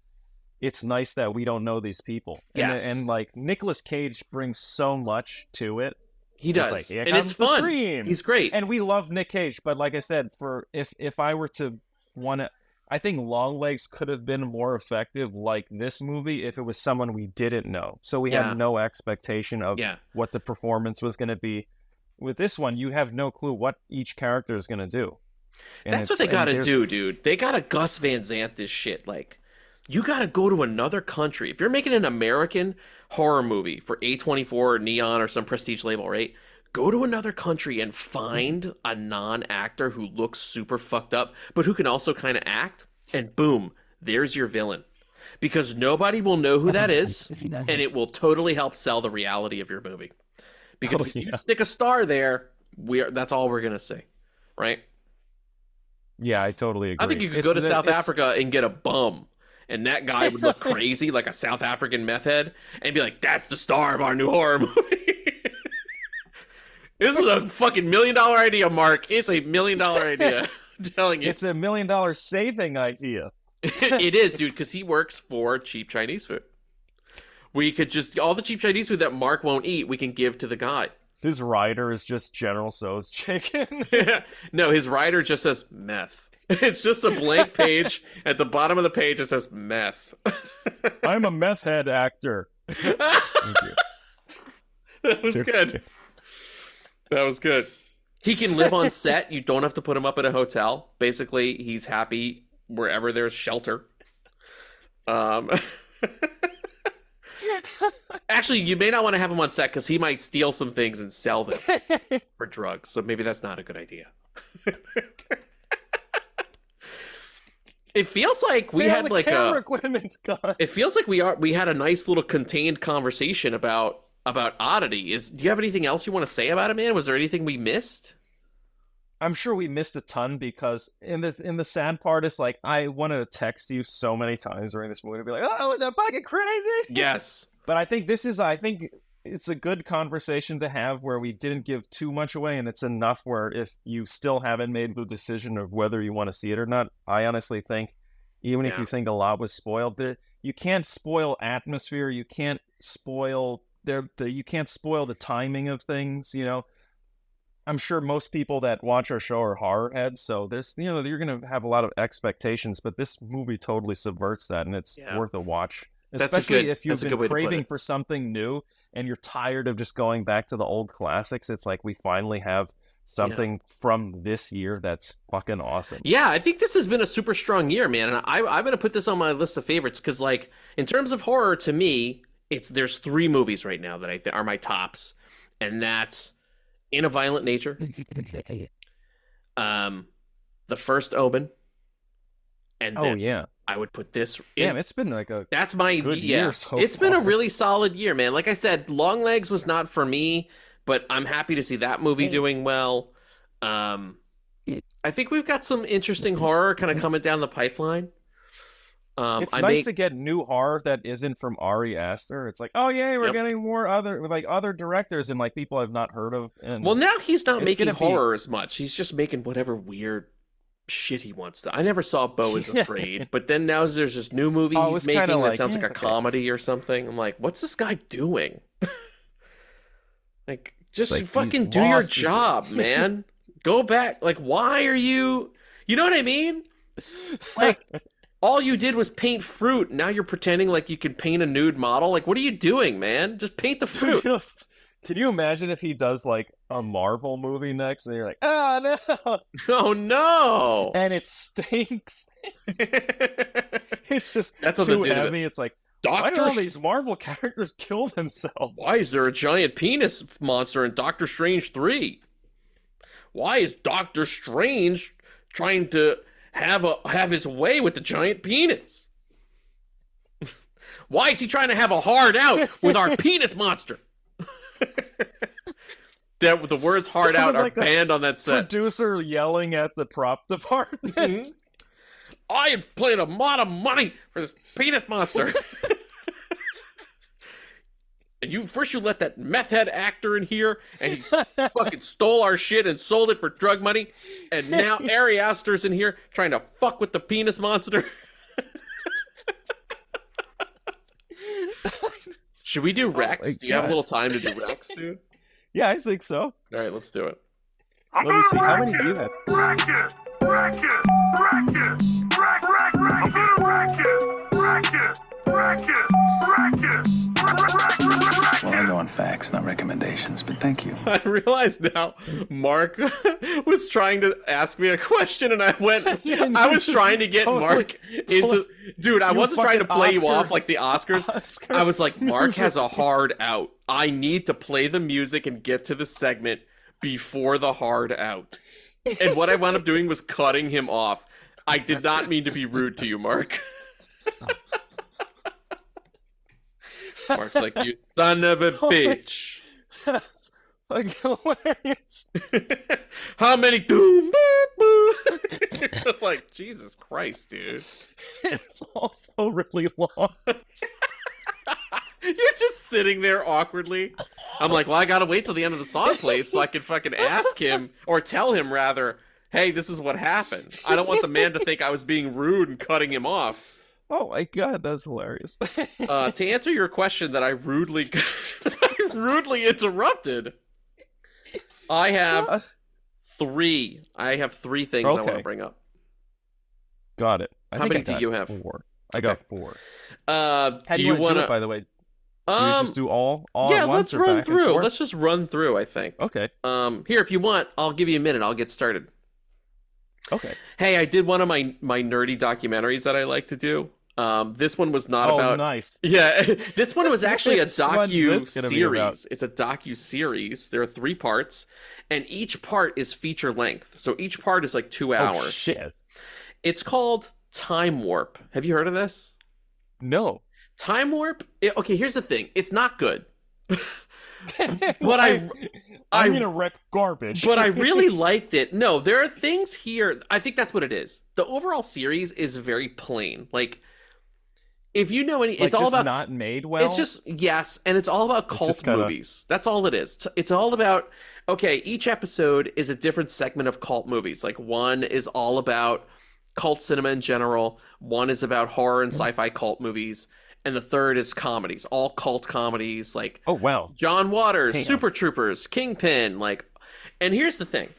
it's nice that we don't know these people. Yes. And like, Nicolas Cage brings so much to it. He does. It's like, and it's fun. Scream. He's great. And we love Nick Cage, but like I said, if I were to want to... I think Longlegs could have been more effective like this movie if it was someone we didn't know. So we had no expectation of what the performance was going to be. With this one, you have no clue what each character is going to do. And that's what they got to do, dude. They got to Gus Van Sant this shit. Like, you got to go to another country. If you're making an American horror movie for A24 or Neon or some prestige label, right? Go to another country and find a non-actor who looks super fucked up, but who can also kind of act, and boom, there's your villain. Because nobody will know who that is, and it will totally help sell the reality of your movie. Because if you stick a star there, that's all we're gonna see, right? Yeah, I totally agree. I think you could go to South Africa and get a bum, and that guy would look crazy like a South African meth head, and be like, "That's the star of our new horror movie." This is a fucking $1 million idea, Mark. It's a $1 million idea. I'm telling you. It's a $1 million saving idea. It is, dude, because he works for cheap Chinese food. We could just, all the cheap Chinese food that Mark won't eat, we can give to the guy. His rider is just General Tso's chicken. No, his rider just says meth. It's just a blank page. At the bottom of the page, it says meth. I'm a meth head actor. Thank you. That was good. That was good. He can live on set. You don't have to put him up at a hotel. Basically, he's happy wherever there's shelter. Actually, you may not want to have him on set because he might steal some things and sell them for drugs. So maybe that's not a good idea. It feels like we had like camera equipment's gone. It feels like we had a nice little contained conversation about Oddity. Do you have anything else you want to say about it, man? Was there anything we missed? I'm sure we missed a ton because in the sad part is like I want to text you so many times during this movie to be like, oh, is that fucking crazy? Yes. But I think it's a good conversation to have where we didn't give too much away, and it's enough where if you still haven't made the decision of whether you want to see it or not, I honestly think even if you think a lot was spoiled, you can't spoil atmosphere, you can't spoil you can't spoil the timing of things, you know. I'm sure most people that watch our show are horror heads, so you're going to have a lot of expectations, but this movie totally subverts that, and it's worth a watch. Especially if you've been craving for something new and you're tired of just going back to the old classics. It's like we finally have something from this year that's fucking awesome. Yeah, I think this has been a super strong year, man. And I'm going to put this on my list of favorites because, like, in terms of horror, to me, there's 3 movies right now that I think are my tops, and that's In a Violent Nature, The First Omen, and I would put this. Damn, it's been like that's my good year so It's far. been a really solid year, man. Like I said, Longlegs was not for me, but I'm happy to see that movie doing well. I think we've got some interesting horror kind of coming down the pipeline. It's nice to get new horror that isn't from Ari Aster. It's like, oh yeah, we're getting more other directors and like people I've not heard of. And well, now he's not making horror as much. He's just making whatever weird shit he wants to. I never saw Beau is Afraid, but then now there's this new movie he's making that sounds like a comedy or something. I'm like, what's this guy doing? Like, just like fucking do your job, man. Go back. Like, why are you? You know what I mean? Like, all you did was paint fruit. Now you're pretending like you can paint a nude model. Like, what are you doing, man? Just paint the fruit. Can you imagine if he does like a Marvel movie next, and you're like, oh no, oh no, and it stinks. It's just that's too heavy. It's like, why do all these Marvel characters kill themselves? Why is there a giant penis monster in Doctor Strange 3? Why is Doctor Strange trying to have his way with the giant penis? Why is he trying to have a hard out with our penis monster? That the words "hard out" are banned on that set. Producer yelling at the prop department. Mm-hmm. I am paying a lot of money for this penis monster. And you let that meth head actor in here, and he fucking stole our shit and sold it for drug money. And now Ari Aster's in here trying to fuck with the penis monster. Should we do Rex? Do you have a little time to do Rex, dude? Yeah, I think so. All right, let's do it. Let me see. How many do you have? Well, I go on facts, not recommendations, but thank you. I realize now Mark was trying to ask me a question, and I went, I was trying to get Mark into... Dude, I wasn't trying to play you off like the Oscars. I was like, Mark has a hard out. I need to play the music and get to the segment before the hard out. And what I wound up doing was cutting him off. I did not mean to be rude to you, Mark. Mark's like, you son of a bitch. Like, hilarious. How many? Boom, boom, boom. Like, Jesus Christ, dude. It's also really long. You're just sitting there awkwardly. I'm like, well, I gotta wait till the end of the song plays so I can fucking ask him, or tell him rather, hey, this is what happened. I don't want the man to think I was being rude and cutting him off. Oh my god, that's hilarious. To answer your question that I rudely interrupted, I have three. I have three things I want to bring up. Got it. How many do you have? 4. I got 4. How do you want to do it, by the way? Do you just do all yeah, at once, let's run through. Let's just run through, I think. Okay. Here, if you want, I'll give you a minute. I'll get started. Okay. Hey, I did one of my nerdy documentaries that I like to do. This one was not about... nice. Yeah, this one was actually a docu-series. It's a docu-series. There are 3 parts, and each part is feature length. So each part is like 2 hours. Oh, shit. It's called Time Warp. Have you heard of this? No. Time Warp? Okay, here's the thing. It's not good. But I'm gonna wreck garbage. But I really liked it. No, there are things here. I think that's what it is. The overall series is very plain. Like, if you know any, it's all about not made well. It's just and it's all about cult movies. That's all it is. It's all about each episode is a different segment of cult movies. Like, one is all about cult cinema in general. One is about horror and sci-fi cult movies. And the third is comedies, all cult comedies, like John Waters, Super Troopers, Kingpin, like. And here's the thing: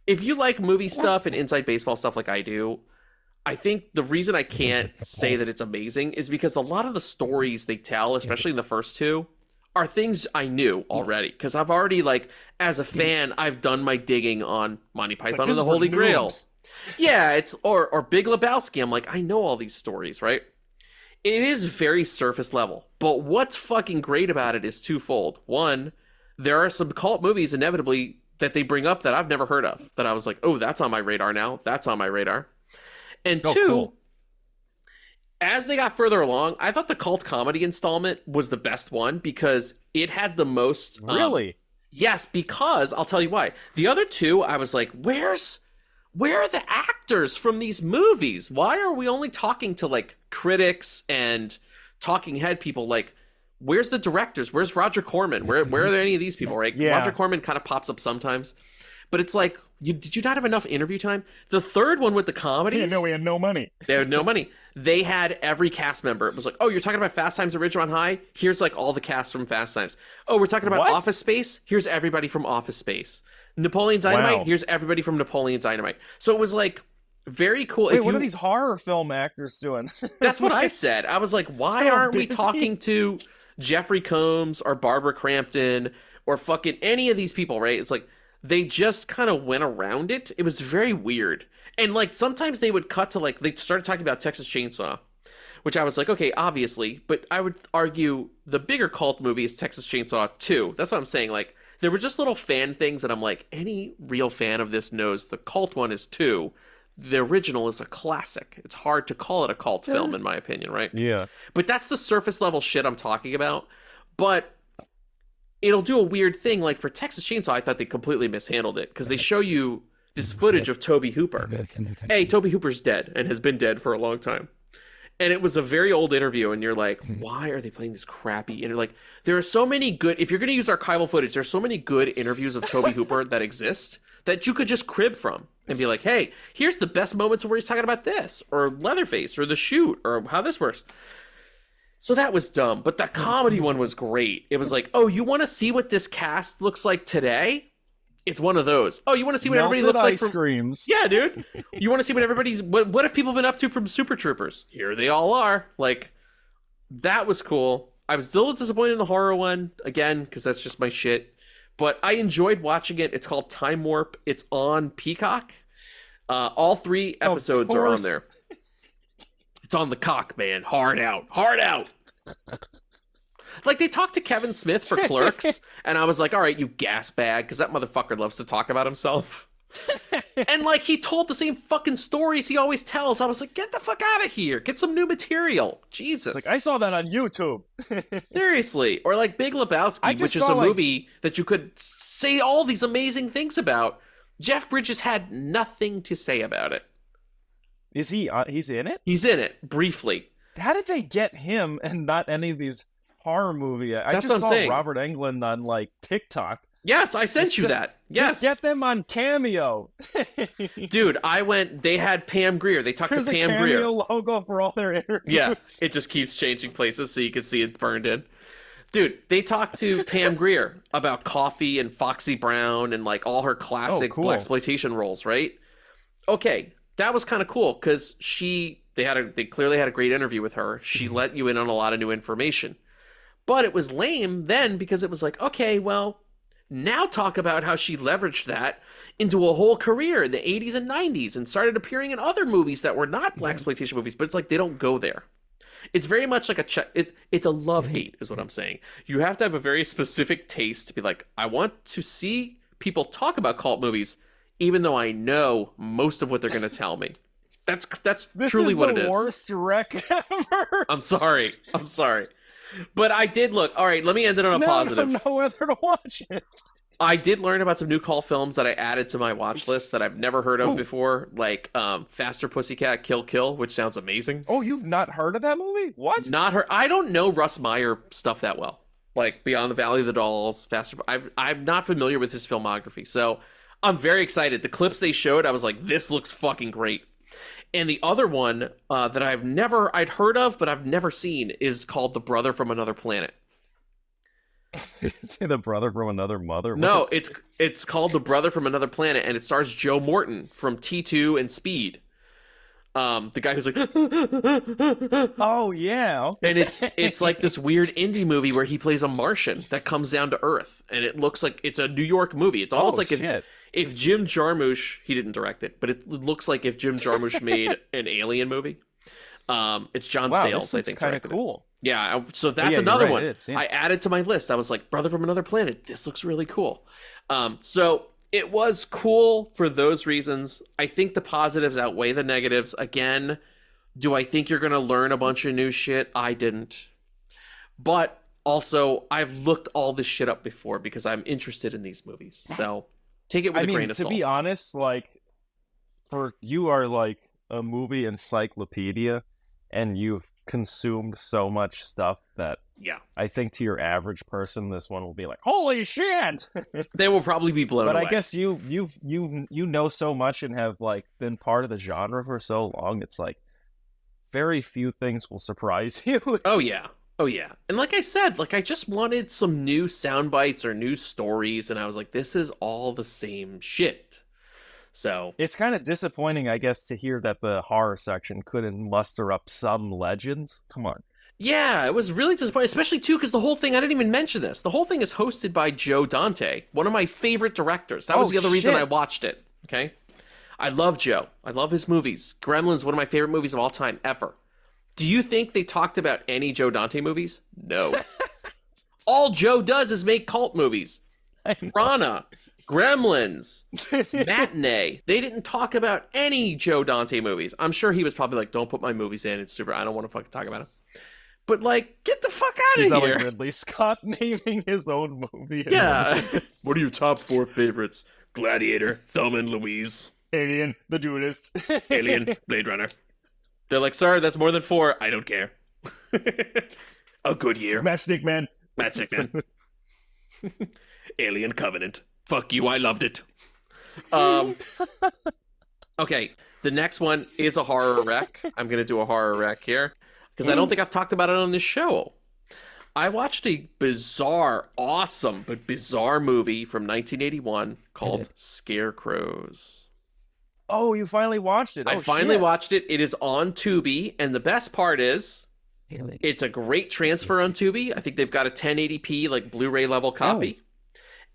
if you like movie stuff and inside baseball stuff like I do, I think the reason I can't say that it's amazing is because a lot of the stories they tell, especially in the first 2, are things I knew already. Because I've already, like, as a fan, I've done my digging on Monty Python and the Holy Grail. Yeah, it's or Big Lebowski. I'm like, I know all these stories, right? It is very surface level, but what's fucking great about it is twofold. One, there are some cult movies inevitably that they bring up that I've never heard of, that I was like, oh, that's on my radar now. That's on my radar. And 2, as they got further along, I thought the cult comedy installment was the best one because it had the most... Really? Yes, because I'll tell you why. The other 2, I was like, where are the actors from these movies? Why are we only talking to, like, critics and talking head people? Like, where's the directors? Where's Roger Corman? Where are there any of these people, right? Yeah. Roger Corman kind of pops up sometimes. But it's like, Did you not have enough interview time? The third one with the comedies, we had no money. they had no money. They had every cast member. It was like, oh, you're talking about Fast Times at Ridgemont High? Here's like all the cast from Fast Times. Oh, we're talking about What? Office Space? Here's everybody from Office Space. Napoleon Dynamite? Wow. Here's everybody from Napoleon Dynamite. So it was like very cool. Wait, If what you- are these horror film actors doing? That's what I said. I was like, why So aren't we busy. talking to Jeffrey Combs or Barbara Crampton or fucking any of these people, right? It's like they just kind of went around it. It was very weird. And like sometimes they would cut to like they started talking about Texas Chainsaw, which I was like, okay, obviously, but I would argue the bigger cult movie is Texas Chainsaw 2. That's what I'm saying. Like there were just little fan things that I'm like, any real fan of this knows the cult one is 2. The original is a classic. It's hard to call it a cult film, in my opinion, right? Yeah. But that's the surface level shit I'm talking about. But it'll do a weird thing. Like for Texas Chainsaw, I thought they completely mishandled it because they show you this footage of Tobe Hooper. Hey, Tobe Hooper's dead and has been dead for a long time. And it was a very old interview, and you're like, why are they playing this crappy? And you're like, there are so many good, if you're going to use archival footage, there's so many good interviews of Tobe Hooper that exist that you could just crib from and be like, hey, here's the best moments of where he's talking about this, or Leatherface, or The Shoot, or how this works. So that was dumb, but the comedy one was great. It was like, oh, you want to see what this cast looks like today? It's one of those. Oh, you want to see what everybody Melted looks like ice from... creams. Yeah, dude. You want to see what everybody's... What have people been up to from Super Troopers? Here they all are. Like, that was cool. I was still disappointed in the horror one, again, because that's just my shit. But I enjoyed watching it. It's called Time Warp. It's on Peacock. All 3 episodes are on course. there. It's on the cock, man. Hard out. Hard out. Like, they talked to Kevin Smith for Clerks, and I was like, all right, you gas bag, because that motherfucker loves to talk about himself. And, like, he told the same fucking stories he always tells. I was like, get the fuck out of here. Get some new material. Jesus. Like, I saw that on YouTube. Seriously. Or, like, Big I Lebowski, just which is saw, a like- movie that you could say all these amazing things about. Jeff Bridges had nothing to say about it. Is he? He's in it? He's in it, briefly. How did they get him and not any of these horror movie? I That's just what I'm saw saying. Robert Englund on like TikTok. Yes, I sent you that. Yes. Just get them on Cameo. Dude, they had Pam Grier. They talked There's to a Pam Cameo Grier. logo for all their interviews. Yeah, it just keeps changing places so you can see it burned in. Dude, they talked to Pam Grier about Coffee and Foxy Brown and like all her classic cool. blaxploitation roles, right? Okay, that was kind of cool because they clearly had a great interview with her. She let you in on a lot of new information. But it was lame then because it was like, okay, well, now talk about how she leveraged that into a whole career in the 80s and 90s and started appearing in other movies that were not blaxploitation movies, but it's like they don't go there. It's very much like it's a love-hate is what I'm saying. You have to have a very specific taste to be like, I want to see people talk about cult movies even though I know most of what they're going to tell me. That's This truly is what the it is. worst rec ever. I'm sorry. But I did look. All right, let me end it on a positive. I don't know whether to watch it. I did learn about some new cult films that I added to my watch list that I've never heard of before, like Faster Pussycat Kill Kill, which sounds amazing. Oh, you've not heard of that movie? What? Not her. I don't know Russ Meyer stuff that well. Like Beyond the Valley of the Dolls, Faster. I'm not familiar with his filmography, so I'm very excited. The clips they showed, I was like, this looks fucking great. And the other one that I'd heard of, but I've never seen is called The Brother from Another Planet. Say the brother from another mother? No, What is it's called The Brother from Another Planet, and it stars Joe Morton from T2 and Speed. The guy who's like, Oh yeah. Okay. and it's like this weird indie movie where he plays a Martian that comes down to Earth, and it looks like it's a New York movie. It's almost like shit. if Jim Jarmusch, he didn't direct it, but it looks like if Jim Jarmusch made an Alien movie. It's John Wow, Sayles, this I looks think, kind of directed it. cool. Yeah, so that's yeah, you're another right, one it is, yeah. I added to my list. I was like, Brother from Another Planet, this looks really cool. So it was cool for those reasons. I think the positives outweigh the negatives. Again, do I think you're going to learn a bunch of new shit? I didn't. But also, I've looked all this shit up before because I'm interested in these movies. So take it with a grain of to salt. be honest, like, you are like a movie encyclopedia, and you've consumed so much stuff that Yeah. I think to your average person, this one will be like, holy shit! They will probably be blown But away. I guess you know so much and have like been part of the genre for so long. It's like very few things will surprise you. Oh yeah. Oh yeah. And like I said, like I just wanted some new sound bites or new stories, and I was like, this is all the same shit. So It's kind of disappointing, I guess, to hear that the horror section couldn't muster up some legends. Come on. yeah, it was really disappointing, especially too because the whole thing, I didn't even mention this. The whole thing is hosted by Joe Dante, one of my favorite directors. That was Oh, the other reason shit. I watched it. Okay. I love Joe. I love his movies. Gremlins, one of my favorite movies of all time ever. Do you think they talked about any Joe Dante movies? No. All Joe does is make cult movies. Rana, Gremlins, Matinee. They didn't talk about any Joe Dante movies. I'm sure he was probably like, don't put my movies in. It's super. I don't want to fucking talk about them. But like, get the fuck out He's of not here. like Ridley Scott naming his own movie. Yeah. What are your top 4 favorites? Gladiator, Thelma and Louise, Alien, The Duelist. Alien, Blade Runner. They're like, sorry, that's more than 4. I don't care. A Good Year. Matchstick Man. Magic Man. Alien Covenant. Fuck you, I loved it. Okay, the next one is a horror rec. I'm going to do a horror rec here because I don't think I've talked about it on this show. I watched a bizarre, awesome, but bizarre movie from 1981 called Scarecrows. Oh, you finally watched it. I Oh, finally shit. watched it. It is on Tubi, and the best part is it's a great transfer on Tubi. I think they've got a 1080p, like Blu-ray level copy.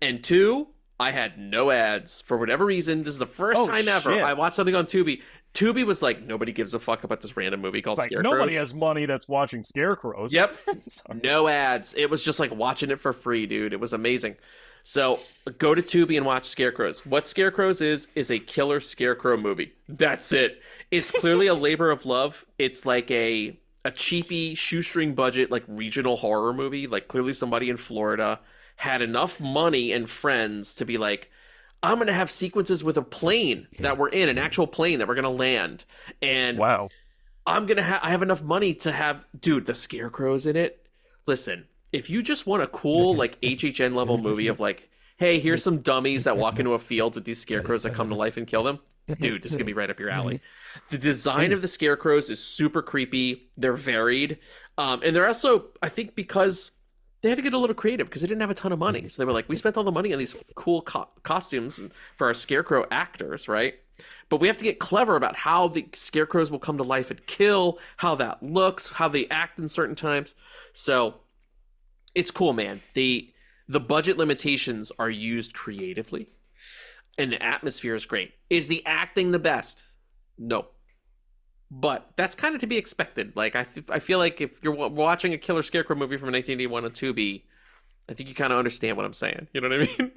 And 2, I had no ads. For whatever reason, this is the first Oh, time ever shit. I watched something on Tubi. Tubi was like, nobody gives a fuck about this random movie called It's like, Scarecrows. nobody has money that's watching Scarecrows. Yep. Sorry. No ads. It was just like watching it for free, dude. It was amazing. So go to Tubi and watch Scarecrows. What Scarecrows is a killer scarecrow movie. That's it. It's clearly a labor of love. It's like a cheapy shoestring budget, like regional horror movie. Like clearly somebody in Florida had enough money and friends to be like, I'm going to have sequences with a plane that we're in, an actual plane that we're going to land. And Wow. I have enough money to have, dude, the scarecrows in it. Listen, if you just want a cool, like, HHN level movie of, like, hey, here's some dummies that walk into a field with these scarecrows that come to life and kill them, dude, this is going to be right up your alley. The design of the scarecrows is super creepy. They're varied. And they're also, I think, because they had to get a little creative because they didn't have a ton of money. So they were like, we spent all the money on these cool costumes for our scarecrow actors, right? But we have to get clever about how the scarecrows will come to life and kill, how that looks, how they act in certain times. So it's cool, man. The budget limitations are used creatively, and the atmosphere is great. Is the acting the best? No. But that's kind of to be expected. Like, I feel like if you're watching a killer scarecrow movie from 1981 on Tubi, I think you kind of understand what I'm saying. You know what I mean?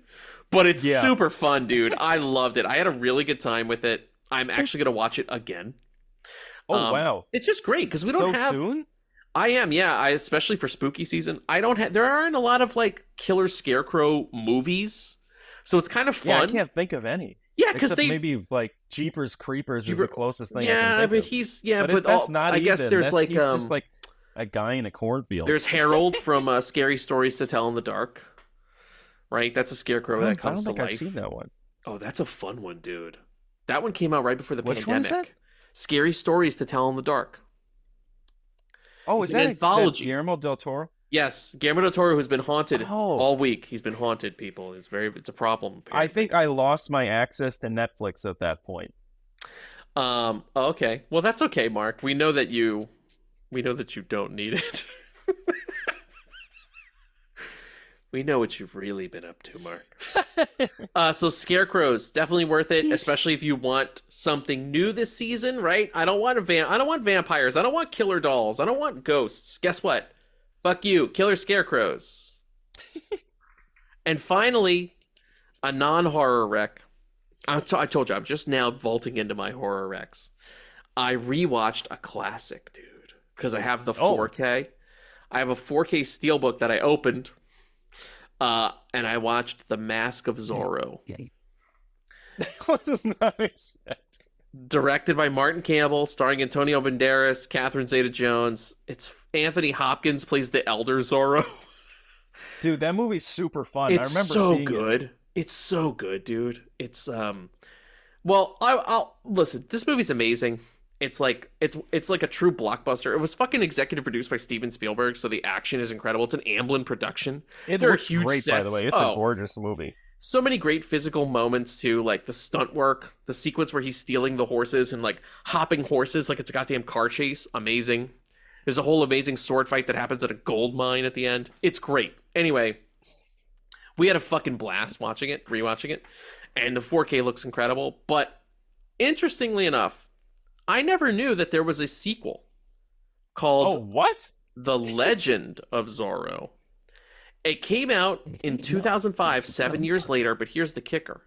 But it's super fun, dude. I loved it. I had a really good time with it. I'm actually going to watch it again. Oh, wow. It's just great because we don't So have... soon? I am, yeah. Especially for spooky season. There aren't a lot of, like, killer scarecrow movies. So it's kind of fun. Yeah, I can't think of any. Yeah, because Except maybe like Jeepers Creepers is the closest thing I can think but of. he's But that's not I even. guess there's like he's just like a guy in a cornfield. there's Harold from Scary Stories to Tell in the Dark. Right? That's a scarecrow that comes to I don't think life. I've seen that one. Oh, that's a fun one, dude. That one came out right before the Which one is pandemic. that? Scary Stories to Tell in the Dark. Oh, It's is an that anthology. Guillermo del Toro? Yes, Guillermo del Toro, who's been haunted Oh. all week. He's been haunted, people. It's a problem. I apparently. think I lost my access to Netflix at that point. Okay. Well, that's okay, Mark. We know that you don't need it. We know what you've really been up to, Mark. So Scarecrows, definitely worth it, especially if you want something new this season, right? I don't want vampires. I don't want killer dolls. I don't want ghosts. Guess what? Fuck you, killer scarecrows. And finally, a non-horror rec. I told you, I'm just now vaulting into my horror recs. I rewatched a classic, dude, because I have the 4K. I have a 4K steelbook that I opened, and I watched The Mask of Zorro. I was not expecting. Directed by Martin Campbell, starring Antonio Banderas, Catherine Zeta-Jones. Anthony Hopkins plays the elder Zorro. Dude, that movie's super fun. It's I remember so seeing good. it. It's so good, dude. It's well, I'll listen. This movie's amazing. It's like a true blockbuster. It was fucking executive produced by Steven Spielberg, so the action is incredible. It's an Amblin production. It There are looks huge great, by the sets. way. It's Oh. a gorgeous movie. So many great physical moments too, like the stunt work, the sequence where he's stealing the horses and like hopping horses like it's a goddamn car chase. Amazing. There's a whole amazing sword fight that happens at a gold mine at the end. It's great. Anyway, we had a fucking blast watching it, rewatching it, and the 4K looks incredible. But interestingly enough, I never knew that there was a sequel called Oh, what? The Legend of Zorro. It came out in 2005, 7 years later, but here's the kicker.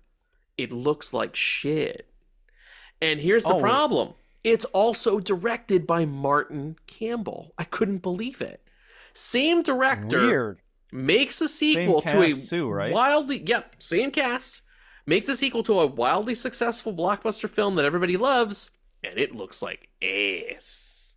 It looks like shit. And here's the problem. It's also directed by Martin Campbell. I couldn't believe it. Same director Weird. makes a sequel Same to a cast too, right? same cast. Makes a sequel to a wildly successful blockbuster film that everybody loves, and it looks like ass.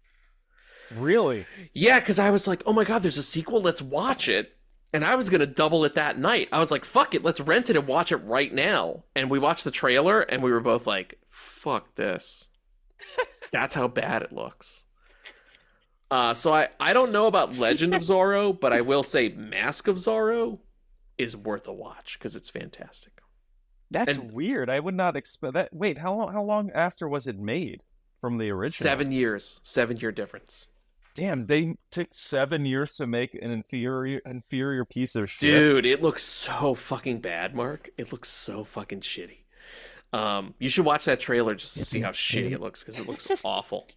Really? Yeah, because I was like, oh my god, there's a sequel, let's watch it. And I was going to double it that night. I was like, fuck it, let's rent it and watch it right now. And we watched the trailer, and we were both like, fuck this. That's how bad it looks. So I don't know about Legend of Zorro, but I will say Mask of Zorro is worth a watch, because it's fantastic. That's And- weird. I would not expect that. Wait, how long after was it made from the original? 7 years. 7-year difference. Damn, they took 7 years to make an inferior piece of shit. Dude, it looks so fucking bad, Mark. It looks so fucking shitty. You should watch that trailer just to see how shitty it looks, because it looks awful.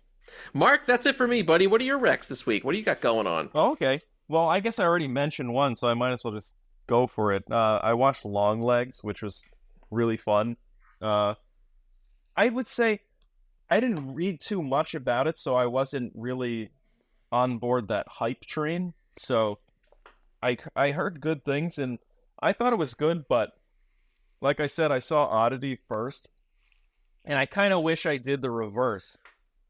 Mark, that's it for me, buddy. What are your recs this week? What do you got going on? Oh, okay. Well, I guess I already mentioned one, so I might as well just go for it. I watched Long Legs, which was really fun. I would say I didn't read too much about it, so I wasn't really on board that hype train. So I heard good things, and I thought it was good, but like I said, I saw Oddity first, and I kind of wish I did the reverse.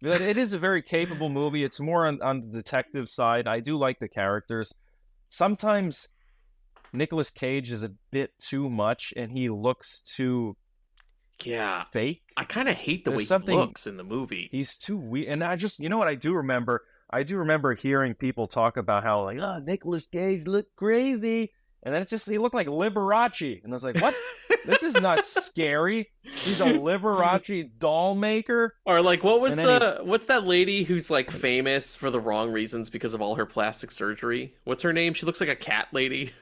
But it is a very capable movie. It's more on the detective side. I do like the characters. Sometimes Nicolas Cage is a bit too much, and he looks too Yeah. fake. I kind of hate the There's way he something- looks in the movie. He's too weird. And I just, you know what I do remember? I do remember hearing people talk about how, like, oh, Nicolas Cage looked crazy. And then he looked like Liberace. And I was like, what? This is not scary. He's a Liberace doll maker. Or like, what's And then that lady who's like famous for the wrong reasons because of all her plastic surgery? What's her name? She looks like a cat lady.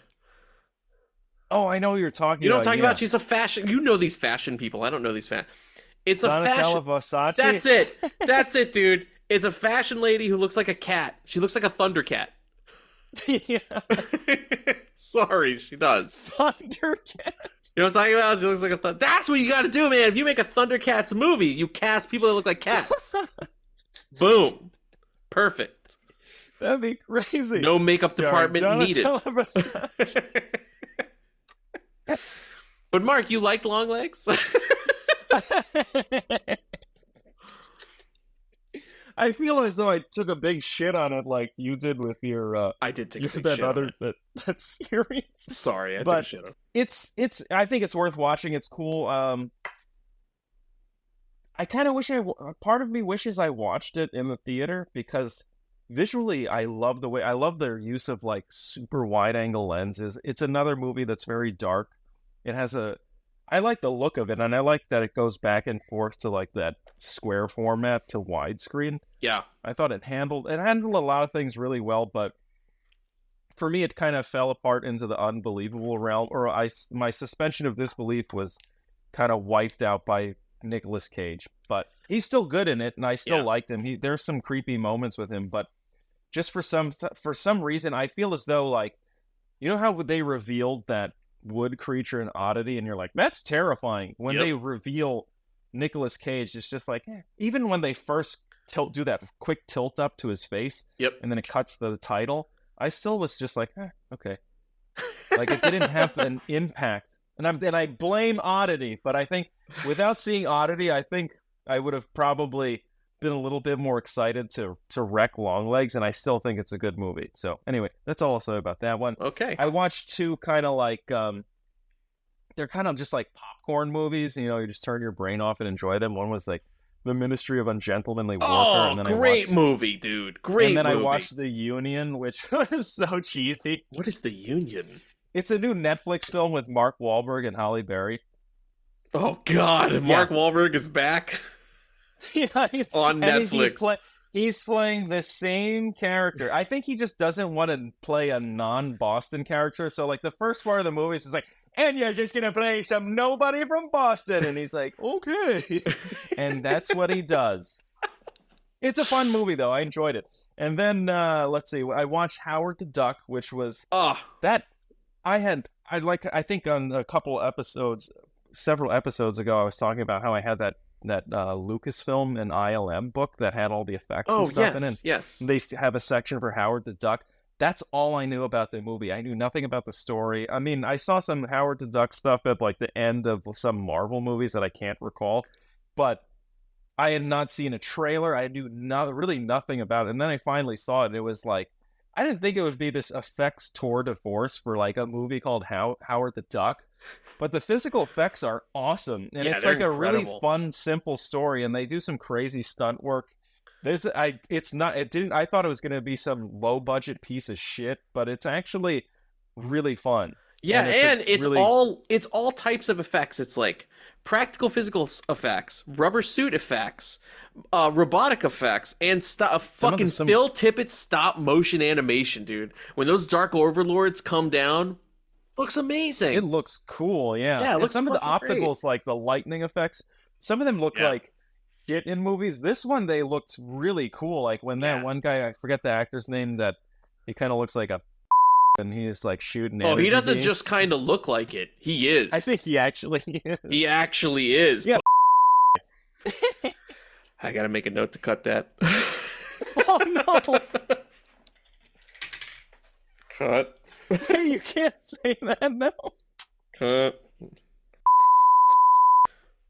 Oh, I know what you're talking about. You know what I'm talking yeah. about? She's a fashion. You know these fashion people. I don't know these It's a Donatella fashion. Versace. That's it. That's it, dude. It's a fashion lady who looks like a cat. She looks like a Thundercat. Yeah. Sorry, she does. Thundercat. You know what I'm talking about? She looks like a That's what you got to do, man. If you make a Thundercats movie, you cast people that look like cats. Boom. Perfect. That'd be crazy. No makeup Starring department needed. Donatella Versace. But Mark, you liked Long Legs? I feel as though I took a big shit on it, like you did with your I did take a big that shit on it. that series. Sorry, I took a But- shit on it. It's I think it's worth watching. It's cool. I kind of wish part of me wishes I watched it in the theater, because visually I love their use of like super wide angle lenses. It's another movie that's very dark. It has I like the look of it, and I like that it goes back and forth to like that square format to widescreen. Yeah. I thought it handled a lot of things really well, but for me, it kind of fell apart into the unbelievable realm, or my suspension of disbelief was kind of wiped out by Nicolas Cage. But he's still good in it, and I still liked him. There's some creepy moments with him, but just for some reason, I feel as though, like, you know how they revealed that wood creature in Oddity, and you're like, that's terrifying. When they reveal Nicolas Cage, it's just like, even when they first do that quick tilt up to his face, and then it cuts the title, I still was just like, okay. Like, it didn't have an impact. And I blame Oddity, but I think without seeing Oddity, I think I would have probably been a little bit more excited to wreck Longlegs, and I still think it's a good movie. So anyway, that's all I'll say about that one. Okay. I watched two kind of like they're kind of just like popcorn movies. You know, you just turn your brain off and enjoy them. One was like The Ministry of Ungentlemanly Warfare. Oh, and then great movie, dude. Great movie. And then I watched The Union, which was so cheesy. What is The Union? It's a new Netflix film with Mark Wahlberg and Halle Berry. Oh, God. Mark Wahlberg is back? Yeah, he's on Netflix. He's playing the same character. I think he just doesn't want to play a non-Boston character. So, like, the first part of the movie is like, and you're just going to play some nobody from Boston. And he's like, okay. And that's what he does. It's a fun movie, though. I enjoyed it. And then, let's see, I watched Howard the Duck, which was that I think on a couple episodes, several episodes ago, I was talking about how I had that Lucasfilm and ILM book that had all the effects and stuff in it. Yes. They have a section for Howard the Duck. That's all I knew about the movie. I knew nothing about the story. I mean, I saw some Howard the Duck stuff at like the end of some Marvel movies that I can't recall, but I had not seen a trailer. I knew really nothing about it. And then I finally saw it. And it was like, I didn't think it would be this effects tour de force for like a movie called Howard the Duck. But the physical effects are awesome. And it's like a really fun, simple story. And they do some crazy stunt work. I thought it was going to be some low budget piece of shit, but it's actually really fun. Yeah, and it's all types of effects. It's like practical physical effects, rubber suit effects, robotic effects, and fucking Phil Tippett stop motion animation, dude. When those dark overlords come down, looks amazing. It looks cool, yeah. Yeah, it looks some of the fucking opticals, great. like the lightning effects, some of them look like shit in movies. This one, they looked really cool. Like when that one guy, I forget the actor's name, that he kind of looks like a and he's like shooting. Oh, he doesn't just kind of look like it. He is. I think he actually is. He actually is. Yeah. I gotta make a note to cut that. Oh no! Cut. Hey, you can't say that now. Cut.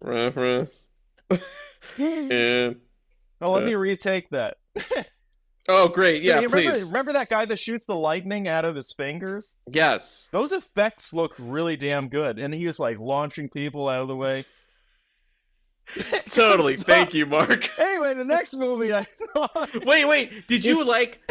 Reference. And. Oh, let me retake that. Oh, great. Yeah, please. Remember that guy that shoots the lightning out of his fingers? Yes. Those effects look really damn good. And he was like launching people out of the way. Totally. Thank you, Mark. Anyway, the next movie I saw. Wait. Did you like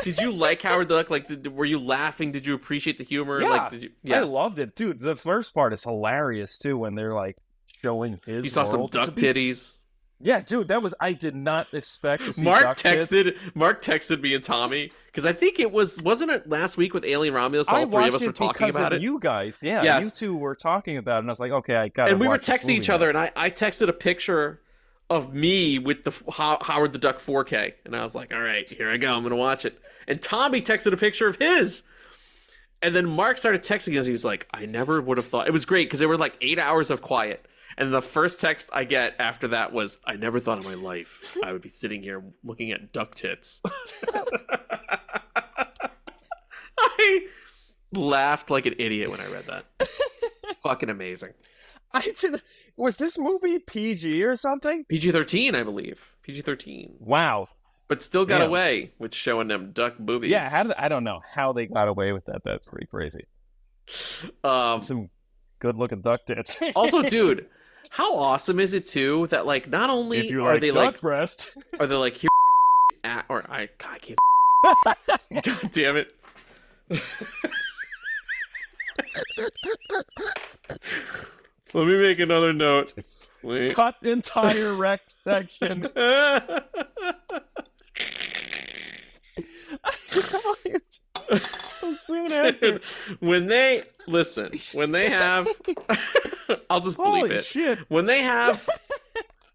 Howard the Duck? Like, were you laughing? Did you appreciate the humor? Yeah. Like, I loved it. Dude, the first part is hilarious, too, when they're like showing his You saw some duck titties. Yeah, dude, I did not expect to see Mark texted me and Tommy because I think wasn't it last week with Alien Romulus? All three of us were talking about it. You guys, yeah, yes. You two were talking about it, and I was like, okay, I got. And we were texting each other, and I texted a picture of me with the Howard the Duck 4K, and I was like, all right, here I go, I'm gonna watch it. And Tommy texted a picture of his, and then Mark started texting us. He's like, I never would have thought it was great because there were like 8 hours of quiet. And the first text I get after that was, I never thought in my life I would be sitting here looking at duck tits. I laughed like an idiot when I read that. Fucking amazing. Was this movie PG or something? PG-13, I believe. PG-13. Wow. But still got away with showing them duck boobies. Yeah, I don't know how they got away with that. That's pretty crazy. Some good-looking duck tits. Also, dude, how awesome is it too that like not only are they duck like breast, are they like here or I can't. God damn it. Let me make another note. Wait. Cut entire rec section. So soon after. Dude, when they have I'll just bleep Holy it. Shit. When they have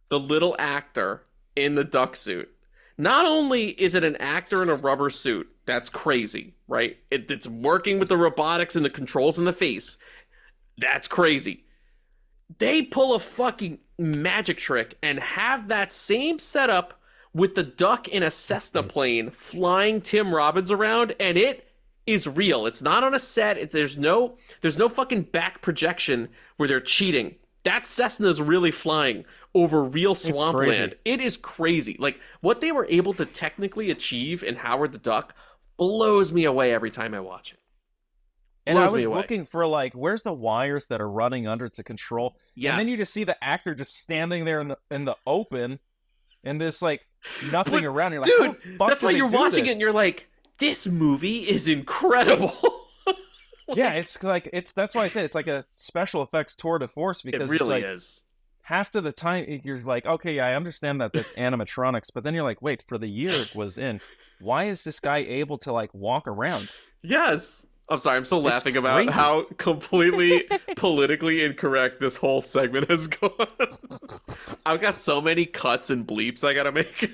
the little actor in the duck suit, not only is it an actor in a rubber suit, that's crazy, right? It's working with the robotics and the controls in the face. That's crazy. They pull a fucking magic trick and have that same setup with the duck in a Cessna plane flying Tim Robbins around, and it is real. It's not on a set. There's no fucking back projection where they're cheating. That Cessna's really flying over real swampland. It is crazy. Like, what they were able to technically achieve in Howard the Duck blows me away every time I watch it. And I was looking for, like, where's the wires that are running under to control? Yes. And then you just see the actor just standing there in the open, and there's, like, nothing around. You're like, dude, that's why you're watching it and you're like, this movie is incredible. Yeah, that's why I said it's like a special effects tour de force, because it really it's like, is. half of the time you're like, okay, yeah, I understand that that's animatronics, but then you're like, wait, for the year it was in, why is this guy able to, like, walk around? Yes. I'm sorry, I'm still laughing about how completely politically incorrect this whole segment has gone. I've got so many cuts and bleeps I gotta make.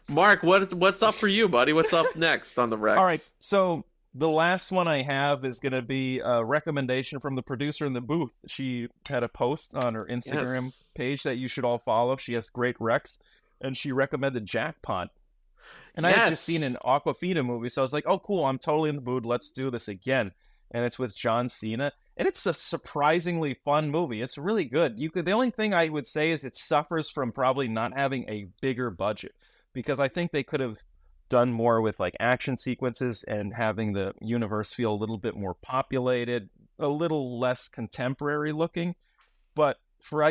Mark, what's up for you, buddy? What's up next on the Rex? All right, so the last one I have is going to be a recommendation from the producer in the booth. She had a post on her Instagram page that you should all follow. She has great recs, and she recommended Jackpot. And I had just seen an Awkwafina movie, so I was like, oh, cool, I'm totally in the mood. Let's do this again. And it's with John Cena. And it's a surprisingly fun movie. It's really good. The only thing I would say is it suffers from probably not having a bigger budget, because I think they could have done more with, like, action sequences and having the universe feel a little bit more populated, a little less contemporary looking. But for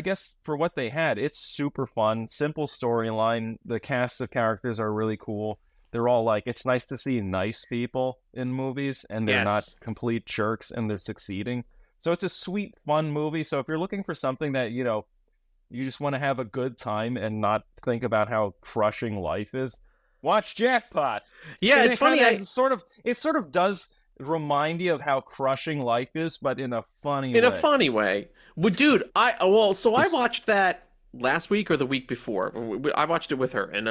what they had, it's super fun, simple storyline. The cast of characters are really cool. They're all like, it's nice to see nice people in movies, and they're not complete jerks, and they're succeeding. So it's a sweet, fun movie. So if you're looking for something that, you just want to have a good time and not think about how crushing life is, watch Jackpot. Yeah, it's funny. It sort of does remind you of how crushing life is, but in a funny way. In a funny way. Well, dude, I watched that last week or the week before. I watched it with her, and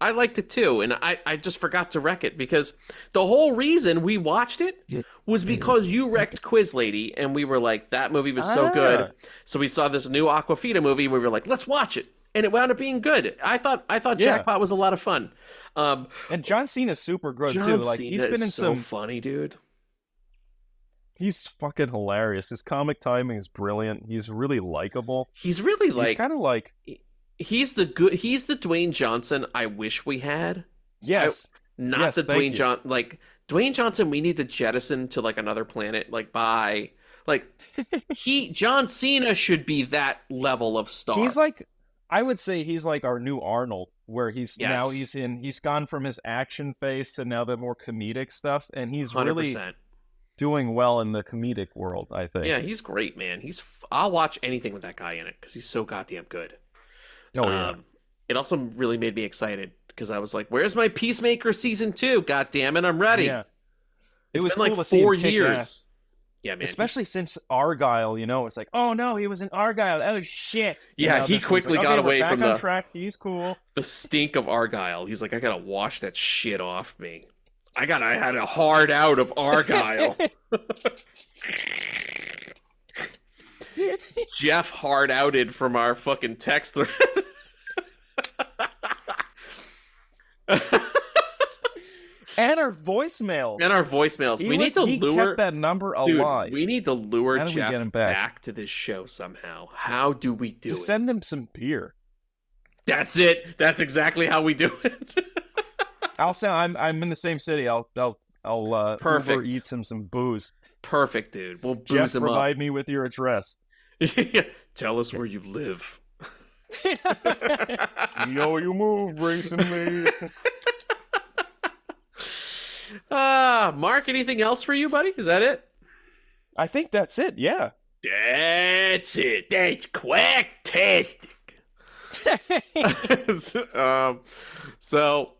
I liked it too. And I just forgot to wreck it, because the whole reason we watched it was because you wrecked Quiz Lady, and we were like, that movie was so good. So we saw this new Awkwafina movie, and we were like, let's watch it. And it wound up being good. I thought Jackpot was a lot of fun. And John Cena's super good too. Like, he's been in so funny, dude. He's fucking hilarious. His comic timing is brilliant. He's really likable. He's really he's kind of like he's the Dwayne Johnson I wish we had. Yes. Dwayne Johnson. Like, Dwayne Johnson, we need to jettison to, like, another planet. Like, bye. Like, John Cena should be that level of star. He's like, I would say he's like our new Arnold, where he's gone from his action face to now the more comedic stuff, and he's 100%. Really doing well in the comedic world, I think. Yeah, he's great, man. I'll watch anything with that guy in it, because he's so goddamn good. Oh, yeah. It also really made me excited, because I was like, where's my Peacemaker season 2? God damn it, I'm ready. Yeah. It was been cool like to 4 see him years. Ass. Yeah, man. Especially since Argyle, it's like, oh no, he was in Argyle. Oh shit. Yeah, he quickly got away from the track. He's cool. The stink of Argyle. He's like, I gotta wash that shit off me. I had a hard out of Argyle. Jeff hard outed from our fucking text thread. And our voicemails. We need to lure kept that number alive. Dude, we need to lure Jeff back to this show somehow. How do we do it? Send him some beer. That's it. That's exactly how we do it. I'll say I'm in the same city. I'll Uber eats him some booze. Perfect, dude. We'll booze Jeff, him up. Provide me with your address. Tell us where you live. Yo, you move, racing me. Mark, anything else for you, buddy? Is that it? I think that's it, yeah. That's it. That's quacktastic. So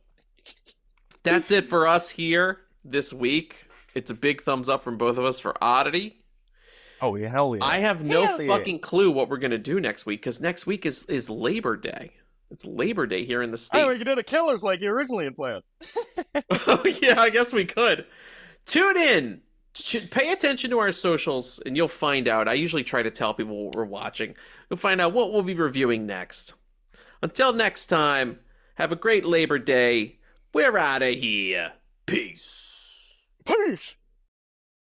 that's it for us here this week. It's a big thumbs up from both of us for Oddity. Oh, yeah, hell yeah. I have no fucking clue what we're going to do next week, because next week is Labor Day. It's Labor Day here in the States. Oh, we could do the Killers like you originally had planned. Oh, yeah, I guess we could. Tune in. Pay attention to our socials, and you'll find out. I usually try to tell people what we're watching. You'll find out what we'll be reviewing next. Until next time, have a great Labor Day. We're out of here. Peace. Peace.